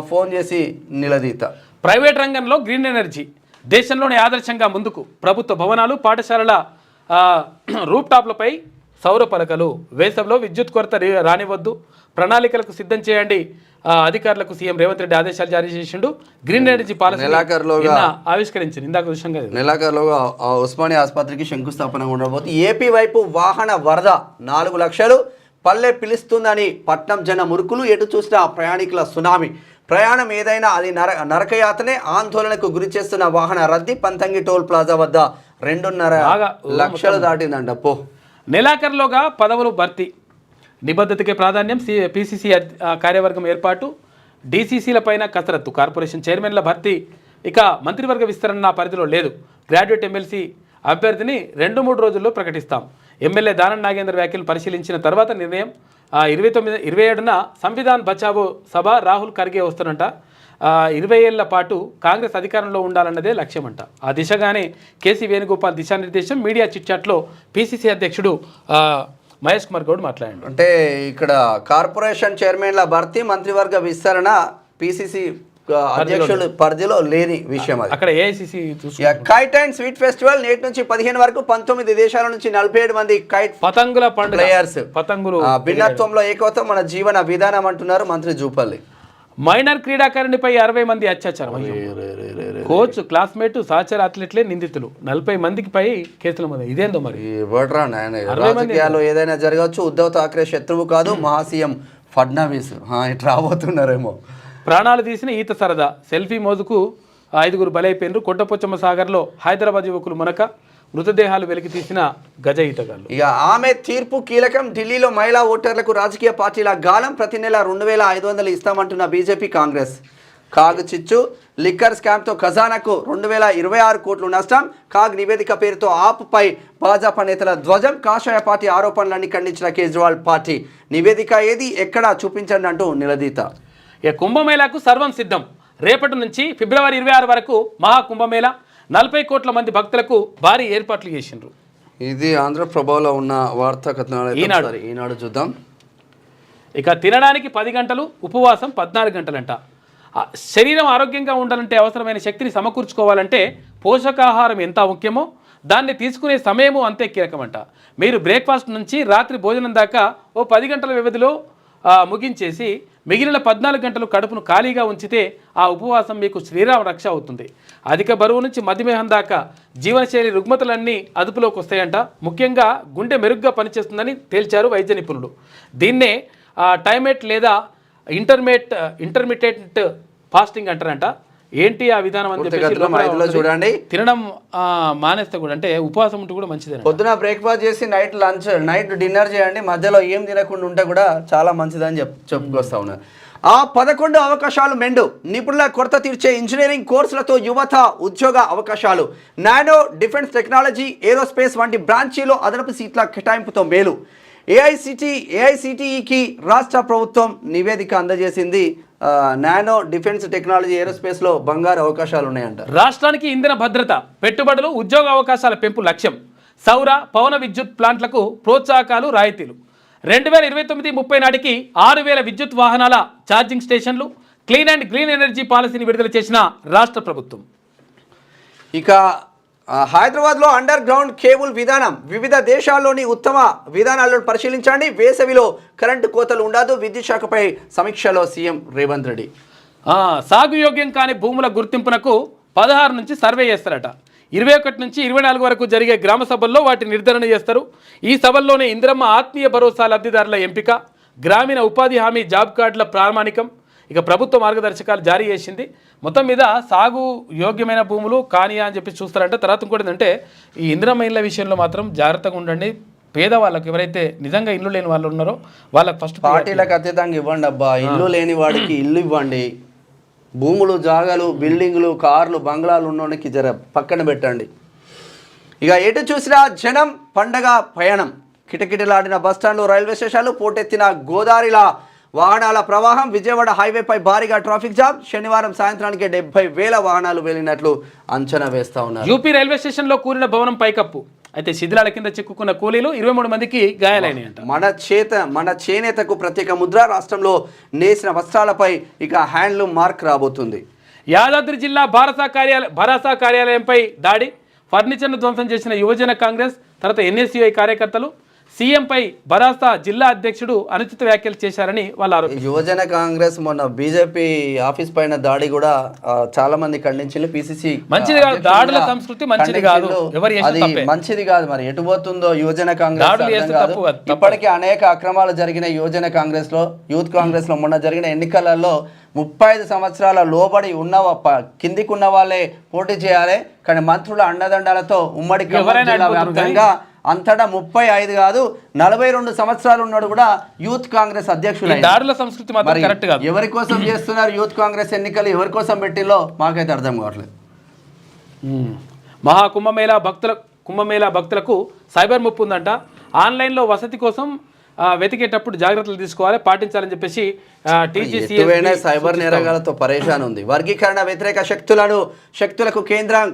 ఫోన్ చేసి నిలదీత. ప్రైవేట్ రంగంలో గ్రీన్ ఎనర్జీ దేశంలోనే ఆదర్శంగా ముందుకు. ప్రభుత్వ భవనాలు, పాఠశాలల రూప్ టాప్లపై సౌర పలకలు. వేసవిలో విద్యుత్ కొరత రానివద్దు. ప్రణాళికలకు సిద్ధం చేయండి. అధికారులకు సీఎం రేవంత్ రెడ్డి ఆదేశాలు జారీ చేసిండు. గ్రీన్ ఎనర్జీ పాలసీ ఆవిష్కరించింది. ఇందాక విషయంగా నెలాఖరులోగా ఉస్మానియా ఆసుపత్రికి శంకుస్థాపన ఉండబోతుంది. ఏపీ వైపు వాహన వరద. 4 లక్షలు. పల్లె పిలుస్తుందని పట్నం జన మురుకులు. ఎటు చూసినా ప్రయాణికుల సునామీ. ప్రయాణం ఏదైనా అది నరకయాతనే. ఆందోళనకు గురి చేస్తున్న వాహన రద్దీ. పంతంగి టోల్ ప్లాజా వద్ద 2.5 లక్షలు దాటిందంట. నెలాఖరులోగా పదవులు భర్తీ. నిబద్ధతకే ప్రాధాన్యం. పిసిసి కార్యవర్గం ఏర్పాటు. డిసిసిల పైన కసరత్తు. కార్పొరేషన్ చైర్మన్ల భర్తీ. ఇక మంత్రివర్గ విస్తరణ పరిధిలో లేదు. గ్రాడ్యుయేట్ ఎమ్మెల్సీ అభ్యర్థిని 2-3 రోజుల్లో ప్రకటిస్తాం. ఎమ్మెల్యే దానం నాగేందర్ వ్యాఖ్యలు పరిశీలించిన తర్వాత నిర్ణయం. 27న సంవిధాన్ బచావో సభ. రాహుల్ ఖర్గే వస్తారంట. 20 ఏళ్ల పాటు కాంగ్రెస్ అధికారంలో ఉండాలన్నదే లక్ష్యమంట. ఆ దిశగానే కేసీ వేణుగోపాల్ దిశానిర్దేశం. మీడియా చిట్చాట్లో పిసిసి అధ్యక్షుడు మహేష్ కుమార్ గౌడ్ మాట్లాడారు. అంటే ఇక్కడ కార్పొరేషన్ చైర్మన్ల భర్తీ, మంత్రివర్గ విస్తరణ పిసిసి అధ్యక్షుడు పరిధిలో లేని విషయం. అది అక్కడ AICC. Kite and sweet festival నేటి నుంచి 15 వరకు. 19 దేశాల నుంచి 47 మంది కైట్ పతంగుల పండుగ ప్లేయర్స్. పతంగులు భిన్నత్వంలో ఏకత్వం మన జీవన విధానం అంటున్నారు మంత్రి జూపల్లి. మైనర్ క్రీడాకారునిపై 60 మంది అత్యాచారం. కోచ్, క్లాస్మేట్, సహచర అథ్లెట్లే నిందితులు. 40 మందికి పై కేసుల మీద. ఇదేందో మరి రాజకీయాల్లో ఏదైనా జరగవచ్చు. ఉద్ధవ్ ఠాక్రే శత్రువు కాదు. మహాసీఎం ఫడ్నవీస్ ఇటు రాబోతున్నారేమో. ప్రాణాలు తీసిన ఈత సరదా సెల్ఫీ మోజుకు 5గురు బలైపోయినరు. కొండపోచమ్మ సాగర్లో హైదరాబాద్ యువకులు మునక మృతదేహాలు వెలికి తీసిన గజ ఈతగాళ్ళు. ఇక ఆమె తీర్పు కీలకం. ఢిల్లీలో మహిళా ఓటర్లకు రాజకీయ పార్టీల గాలం. ప్రతి నెల 2500 ఇస్తామంటున్న బీజేపీ కాంగ్రెస్. కాగ్ చిచ్చు లిక్కర్ స్కామ్తో ఖజానాకు 2026 కోట్లు నష్టం. కాగ్ నివేదిక పేరుతో ఆప్పై భాజపా నేతల ధ్వజం. కాషాయ పార్టీ ఆరోపణలన్నీ ఖండించిన కేజ్రీవాల్ పార్టీ. నివేదిక ఏది ఎక్కడా చూపించండి అంటూ నిలదీత. ఇక కుంభమేళాకు సర్వం సిద్ధం. రేపటి నుంచి ఫిబ్రవరి 26 వరకు మహాకుంభమేళా. 40 కోట్ల మంది భక్తులకు భారీ ఏర్పాట్లు చేసిండ్రు. ఇది ఆంధ్రప్రభలో ఉన్న వార్తా కథనాలు. ఈనాడు చూద్దాం. ఇక తినడానికి 10 గంటలు, ఉపవాసం 14 గంటలంట. శరీరం ఆరోగ్యంగా ఉండాలంటే అవసరమైన శక్తిని సమకూర్చుకోవాలంటే పోషకాహారం ఎంత ముఖ్యమో దాన్ని తీసుకునే సమయము అంతే కీలకమంట. మీరు బ్రేక్ఫాస్ట్ నుంచి రాత్రి భోజనం దాకా ఓ 10 గంటల వ్యవధిలో ముగించేసి మిగిలిన 14 గంటలు కడుపును ఖాళీగా ఉంచితే ఆ ఉపవాసం మీకు శ్రీరామ రక్ష అవుతుంది. అధిక బరువు నుంచి మధుమేహం దాకా జీవనశైలి రుగ్మతలన్నీ అదుపులోకి వస్తాయంట. ముఖ్యంగా గుండె మెరుగ్గా పనిచేస్తుందని తేల్చారు వైద్య నిపుణులు. దీన్నే టైమేట్ లేదా ఇంటర్మీడియట్ ఫాస్టింగ్ అంటారంట. ఏంటి ఆ విధానం అని చెప్పి చూడండి. తినడం మానేస్తే కూడా అంటే ఉపవాసం ఉంటే కూడా మంచిదే. పొద్దున బ్రేక్ఫాస్ట్ చేసి నైట్ డిన్నర్ చేయండి. మధ్యలో ఏం తినకుండా ఉంటే కూడా చాలా మంచిదని చెప్పుకొస్తా ఉన్నారు. ఆ 11 అవకాశాలు మెండు. నిపుణుల కొరత తీర్చే ఇంజనీరింగ్ కోర్సులతో యువత ఉద్యోగ అవకాశాలు. నానో డిఫెన్స్ టెక్నాలజీ, ఏరోస్పేస్ వంటి బ్రాంచీలో అదనపు సీట్ల కేటాయింపుతో మేలు. ఏఐసిటిఈకి రాష్ట్ర ప్రభుత్వం నివేదిక అందజేసింది. నానో డిఫెన్స్ టెక్నాలజీ, ఏరోస్పేస్లో బంగారు అవకాశాలు ఉన్నాయంట. రాష్ట్రానికి ఇంధన భద్రత, పెట్టుబడులు, ఉద్యోగ అవకాశాల పెంపు లక్ష్యం. సౌర పవన విద్యుత్ ప్లాంట్లకు ప్రోత్సాహకాలు, రాయితీలు. 2029-30 నాటికి 6000 విద్యుత్ వాహనాల ఛార్జింగ్ స్టేషన్లు. క్లీన్ అండ్ గ్రీన్ ఎనర్జీ పాలసీని విడుదల చేసిన రాష్ట్ర ప్రభుత్వం. ఇక హైదరాబాద్లో అండర్ గ్రౌండ్ కేబుల్ విధానం. వివిధ దేశాల్లోని ఉత్తమ విధానాలను పరిశీలించండి. వేసవిలో కరెంటు కోతలు ఉండదు. విద్యుత్ శాఖపై సమీక్షలో సీఎం రేవంత్ రెడ్డి. సాగుయోగ్యం కాని భూముల గుర్తింపునకు 16 నుంచి సర్వే చేస్తారట. 21 నుంచి 24 వరకు జరిగే గ్రామ సభల్లో వాటి నిర్ధారణ చేస్తారు. ఈ సభల్లోనే ఇందిరమ్మ ఆత్మీయ భరోసా లబ్ధిదారుల ఎంపిక, గ్రామీణ ఉపాధి హామీ జాబ్ కార్డుల ప్రామాణికం. ఇక ప్రభుత్వ మార్గదర్శకాలు జారీ చేసింది. మొత్తం మీద సాగు యోగ్యమైన భూములు కానియా అని చెప్పి చూస్తారంటే. తర్వాత ఇంకోటి ఏంటంటే ఈ ఇందిరమ్మ ఇళ్ళ విషయంలో మాత్రం జాగ్రత్తగా ఉండండి. పేదవాళ్ళకు ఎవరైతే నిజంగా ఇల్లు లేని వాళ్ళు ఉన్నారో వాళ్ళకి ఫస్ట్ పార్టీలకు అతీతంగా ఇవ్వండి అబ్బా. ఇల్లు లేని వాడికి ఇల్లు ఇవ్వండి. భూములు, జాగాలు, బిల్డింగులు, కార్లు, బంగ్లాలు ఉన్నోనికి జర పక్కన పెట్టండి. ఇక ఎటు చూసినా జనం, పండగ పయనం. కిటకిటలాడిన బస్టాండ్లు, రైల్వే స్టేషన్లు, పోటెత్తిన గోదావరిలా వాహనాల ప్రవాహం. విజయవాడ హైవేపై భారీగా ట్రాఫిక్ జామ్. శనివారం సాయంత్రానికి 70,000 వాహనాలు వెళ్ళినట్లు అంచనా వేస్తా ఉన్నారు. యూపీ రైల్వే స్టేషన్లో కూలిన భవనం పైకప్పు. అయితే శిథిలాల కింద చిక్కుకున్న కూలీలు 23 మందికి గాయాలైనాయంట. మన చేనేతకు ప్రత్యేక ముద్ర. రాష్ట్రంలో నేసిన వస్త్రాలపై ఇక హ్యాండ్లూమ్ మార్క్ రాబోతుంది. యాదాద్రి జిల్లా భరాసా కార్యాలయంపై దాడి. ఫర్నిచర్ను ధ్వంసం చేసిన యువజన కాంగ్రెస్, తర్వాత NSUI కార్యకర్తలు. సీఎంపై భరాసా జిల్లా అధ్యక్షుడు అనుచిత వ్యాఖ్యలు చేశారని వాళ్ళు ఆరోపించారు. యువజన కాంగ్రెస్ మొన్న బీజేపీ ఆఫీస్ పైన దాడి కూడా చాలా మంది ఖండించారు. పిసిసి మంచిది కాదు, దాడుల సంస్కృతి మంచిది కాదు, అది మంచిది కాదు. మరి ఎటు పోతుందో యువజన కాంగ్రెస్. ఇప్పటికే అనేక అక్రమాలు జరిగిన యువజన కాంగ్రెస్ లో, యూత్ కాంగ్రెస్ లో. మొన్న జరిగిన ఎన్నికలలో 35 సంవత్సరాల లోబడి ఉన్న కిందికి ఉన్న వాళ్ళే పోటీ చేయాలి. కానీ మంత్రుల అండదండాలతో ఉమ్మడి వ్యాప్తంగా అంతటా 35 కాదు 42 సంవత్సరాలు ఉన్నాడు కూడా యూత్ కాంగ్రెస్ అధ్యక్షులు. దాడుల సంస్కృతి మాత్రం కరెక్ట్ కాదు. ఎవరి కోసం చేస్తున్నారు యూత్ కాంగ్రెస్ ఎన్నికలు? ఎవరి కోసం పెట్టిలో మాకైతే అర్థం కావట్లేదు. కుంభమేళా భక్తులకు సైబర్ ముప్పు ఉందంట. ఆన్లైన్లో వసతి కోసం వెతికేటప్పుడు జాగ్రత్తలు తీసుకోవాలి, పాటించాలని చెప్పేసి టీజీసీ సైబర్ నేరగాలతో పరేషాన్ ఉంది. వర్గీకరణ వ్యతిరేక శక్తులకు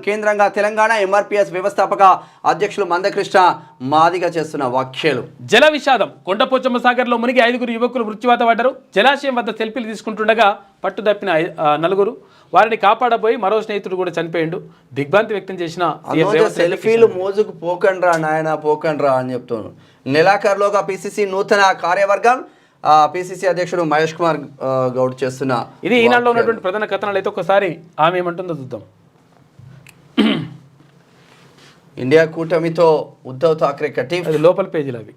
కేంద్రంగా తెలంగాణ MRPS వ్యవస్థాపక అధ్యక్షులు మందకృష్ణ మాదిగ చేస్తున్న వ్యాఖ్యలు. జల విషాదం. కొండపోచమ్మ సాగర్లో మునిగి 5గురు యువకులు మృత్యువాత పడ్డారు. జలాశయం వద్ద సెల్ఫీలు తీసుకుంటుండగా పట్టుదప్పిన 4 వారిని కాపాడబోయి మరో స్నేహితుడు కూడా చనిపోయిండు. దిగ్భ్రాంతి వ్యక్తం చేసిన సెల్ఫీలు మోజుకు పోకండ్రా నాయన పోకండ్రా అని చెప్తాను. నెలాఖరులోగా పిసిసి నూతన కార్యవర్గం. పిసిసి అధ్యక్షుడు మహేష్ కుమార్ గౌడ్ చేస్తున్న ఇది ఈనాడులో ఉన్నటువంటి ప్రధాన కథనాలు. అయితే ఒకసారి ఆమె ఏమంటుందో చూద్దాం. ఇండియా కూటమితో ఉద్ధవ్ ఠాక్రే కట్టి లోపల పేజీలు అవి.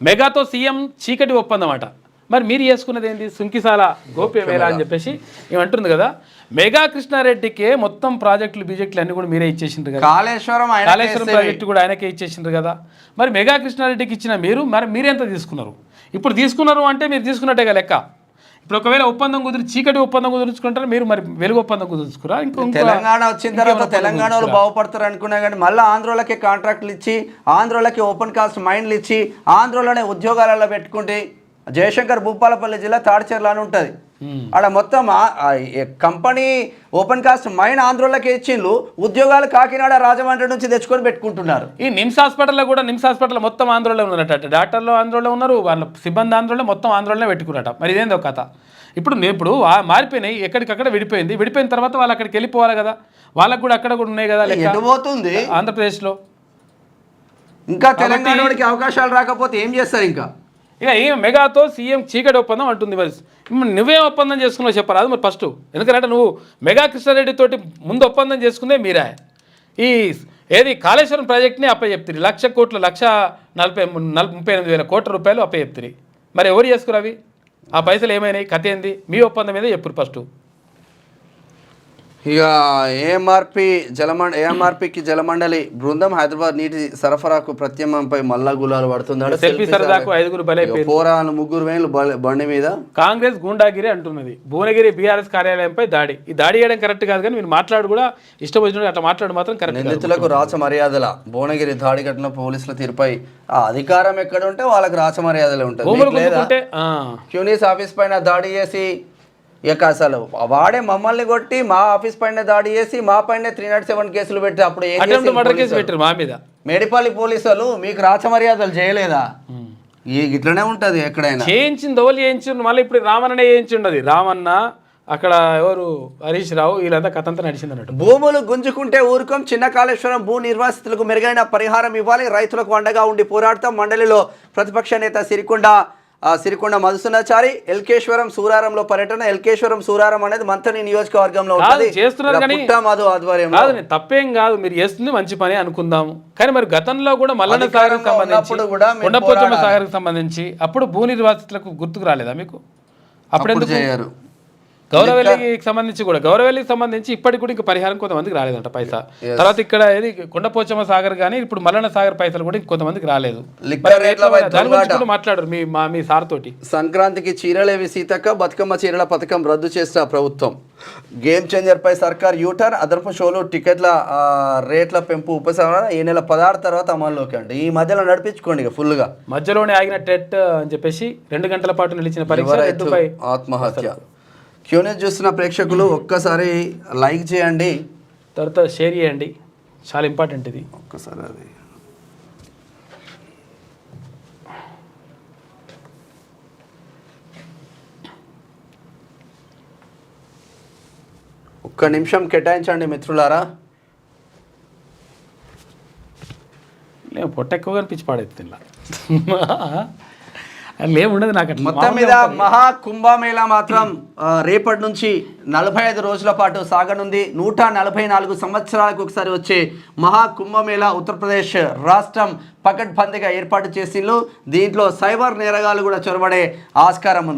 మెగాతో సీఎం చీకటి ఒప్పందం అట. మరి మీరు చేసుకున్నది ఏంటి సుంకిసాల గోప్యమేళ అని చెప్పేసి ఏమంటుంది కదా. మెగా కృష్ణారెడ్డికే మొత్తం ప్రాజెక్టులు బీజెక్టులు అన్ని కూడా మీరే ఇచ్చేసిండ్రు కదా. కాళేశ్వరం ప్రాజెక్టు కూడా ఆయనకే ఇచ్చేసిండ్రు కదా. మరి మెగా కృష్ణారెడ్డికి ఇచ్చిన మీరెంత తీసుకున్నారు? ఇప్పుడు తీసుకున్నారు అంటే మీరు తీసుకున్నట్టేగా లెక్క. ఇప్పుడు ఒకవేళ ఒప్పందం కుదిరి చీకటి ఒప్పందం కుదుర్చుకుంటారు, మీరు మరి వెలుగు ఒప్పందం కుదుర్చుకురా? తెలంగాణ వచ్చిన తర్వాత తెలంగాణ వాళ్ళు బాగుపడతారు అనుకున్నా కానీ మళ్ళీ ఆంధ్రోళ్ళకి కాంట్రాక్టులు ఇచ్చి, ఆంధ్రోళ్ళకి ఓపెన్ కాస్ట్ మైండ్లు ఇచ్చి, ఆంధ్రోలోనే ఉద్యోగాలలో పెట్టుకుంటే జయశంకర్ భూపాలపల్లి జిల్లా తాడిచెర్ల అని ఉంటుంది. ఆడ మొత్తం కంపెనీ ఓపెన్ కాస్ట్ మైండ్ ఆంధ్రోళ్ళకి ఇచ్చిండ్రు, ఉద్యోగాలు కాకినాడ రాజమండ్రి నుంచి తెచ్చుకొని పెట్టుకుంటున్నారు. ఈ నిమ్స్ హాస్పిటల్లో కూడా మొత్తం ఆంధ్రలో ఉన్నారట, డాక్టర్లు ఆంధ్రలో ఉన్నారు, వాళ్ళ సిబ్బంది ఆంధ్రలో మొత్తం ఆంధ్రలోనే పెట్టుకున్నట. మరి ఇదేందో కథ. ఇప్పుడు మారిపోయినాయి, ఎక్కడికక్కడ విడిపోయిన తర్వాత వాళ్ళు అక్కడికి వెళ్ళిపోవాలి కదా. వాళ్ళకు కూడా అక్కడ కూడా ఉన్నాయి కదా. ఎటుపోతుంది ఆంధ్రప్రదేశ్లో ఇంకా తెలంగాణకి అవకాశాలు రాకపోతే ఏం చేస్తారు? ఇంకా ఇక ఈ మెగాతో సీఎం చీకటి ఒప్పందం అంటుంది. మరి నువ్వేం ఒప్పందం చేసుకున్నావు చెప్పరాదు మరి ఫస్ట్. ఎందుకంటే నువ్వు మెగా కృష్ణారెడ్డి తోటి ముందు ఒప్పందం చేసుకుందే మీరే. ఏది కాళేశ్వరం ప్రాజెక్ట్ని అప్పచెప్తిరి, 1,38,000 కోట్ల రూపాయలు అప్పచెప్తిరి. మరి ఎవరు చేసుకురు అవి? ఆ పైసలు ఏమైనాయి? కథ ఏంది? మీ ఒప్పందం మీద చెప్పురు ఫస్ట్. ఇక ఏఎంఆర్పికి జలమండలి బృందం హైదరాబాద్ నీటి సరఫరాకు ప్రత్యామ్నాయంపై మల్లా గులాలు పడుతున్నాడు. సెల్ఫీ సరదాకు 5 బలైపోయారు. పోరాలు 3 వేలు బండి మీద. కాంగ్రెస్ గూండాగిరి అంటున్నది. భువనగిరి బీఆర్ఎస్ కార్యాలయంపై దాడి. ఈ దాడి చేయడం కరెక్ట్ కాదు, కానీ మీరు మాట్లాడు కూడా ఇష్టం వచ్చినట్టు అట్లా మాట్లాడు మాత్రం కరెక్ట్. నిందితులకు రాచ మర్యాదల. భువనగిరి దాడి ఘటన పోలీసుల తీరుపై అధికారం ఎక్కడ ఉంటే వాళ్ళకి రాచ మర్యాదలు ఉంటాయి. క్యూనిస్ ఆఫీస్ పైన దాడి చేసి ఇక అసలు వాడే మమ్మల్ని కొట్టి మా ఆఫీస్ పైన దాడి చేసి మా పైన 307 కేసులు పెట్టి అప్పుడు మా మీద మేడిపల్లి పోలీసులు మీకు రాచ మర్యాదలు చేయలేదా? ఇట్లనే ఉంటది ఎక్కడైనా. చేయించింది ఓలు చేయించిండు. మళ్ళీ ఇప్పుడు రామన్ననే చేయించిండది. రామన్న అక్కడ ఎవరు హరీష్ రావు వీళ్ళంతా కథంతా నడిచింది అన్నట్టు. భూములు గుంజుకుంటే ఊరుకోం, చిన్న కాళేశ్వరం భూ నిర్వాసితులకు మెరుగైన పరిహారం ఇవ్వాలి, రైతులకు అండగా ఉండి పోరాడతాం. మండలిలో ప్రతిపక్ష నేత సిరికొండ మధుసూనాచారి. ఎల్కేశ్వరం సూరారంలో పర్యటన. ఎల్కేశ్వరం సూరారం అనేది మంత్రి నియోజకవర్గంలో ఉంటుంది. తప్పేం కాదు, మీరు చేస్తుంది మంచి పని అనుకుందాము. కానీ మరి గతంలో కూడా మల్లన్న సాగర్ సంబంధించి, కొండపోచమ్మ సాగర్ సంబంధించి అప్పుడు భూ నిర్వాసితులకు గుర్తుకు రాలేదా మీకు? అప్పుడెందుకు చేయరు? గౌరవెల్లికి సంబంధించి ఇప్పటికి కూడా ఇంకా పరిహారం కొంతమందికి రాలేదంట పైసా. తర్వాత ఇక్కడ ఏది కొండపోచమ్మ సాగర్ కానీ ఇప్పుడు మల్లన్న సాగర్ పైసలు కూడా కొంతమందికి రాలేదు. మాట్లాడరు మీ సార్ తోటి. సంక్రాంతికి చీరలేవి సీతక్క, బతుకమ్మ చీరల పథకం రద్దు చేసిన ప్రభుత్వం. గేమ్ చేంజర్ పై సర్కార్ యూటర్న్. అదనపు షోలు టికెట్ల రేట్ల పెంపు ఉపసంహరణ ఈ నెల 16 తర్వాత అమల్లోకి అండి. ఈ మధ్యలో నడిపించుకోండి ఇక ఫుల్ గా. మధ్యలోనే ఆగిన టెట్ అని చెప్పేసి 2 గంటల పాటు నిలిచిన పరీక్ష ఆత్మహత్య. క్యూన్యూస్ చూస్తున్న ప్రేక్షకులు ఒక్కసారి లైక్ చేయండి, తర్వాత షేర్ చేయండి, చాలా ఇంపార్టెంట్ ఇది. ఒక్కసారి అది ఒక్క నిమిషం కేటాయించండి మిత్రులారా. నేను పొట్ట ఎక్కువగా అనిపించి పాడేది లేముండదు నాకు. మొత్తం మీద మహా కుంభమేళా మాత్రం రేపటి నుంచి 45 రోజుల పాటు సాగనుంది. 144 సంవత్సరాలకు ఒకసారి వచ్చే మహా కుంభమేళా ఉత్తరప్రదేశ్ రాష్ట్రం పకడ్బందీగా ఏర్పాటు చేసిండ్రు. దీంట్లో సైబర్ నేరగాలు కూడా చొరబడే ఆస్కారం ఉంది.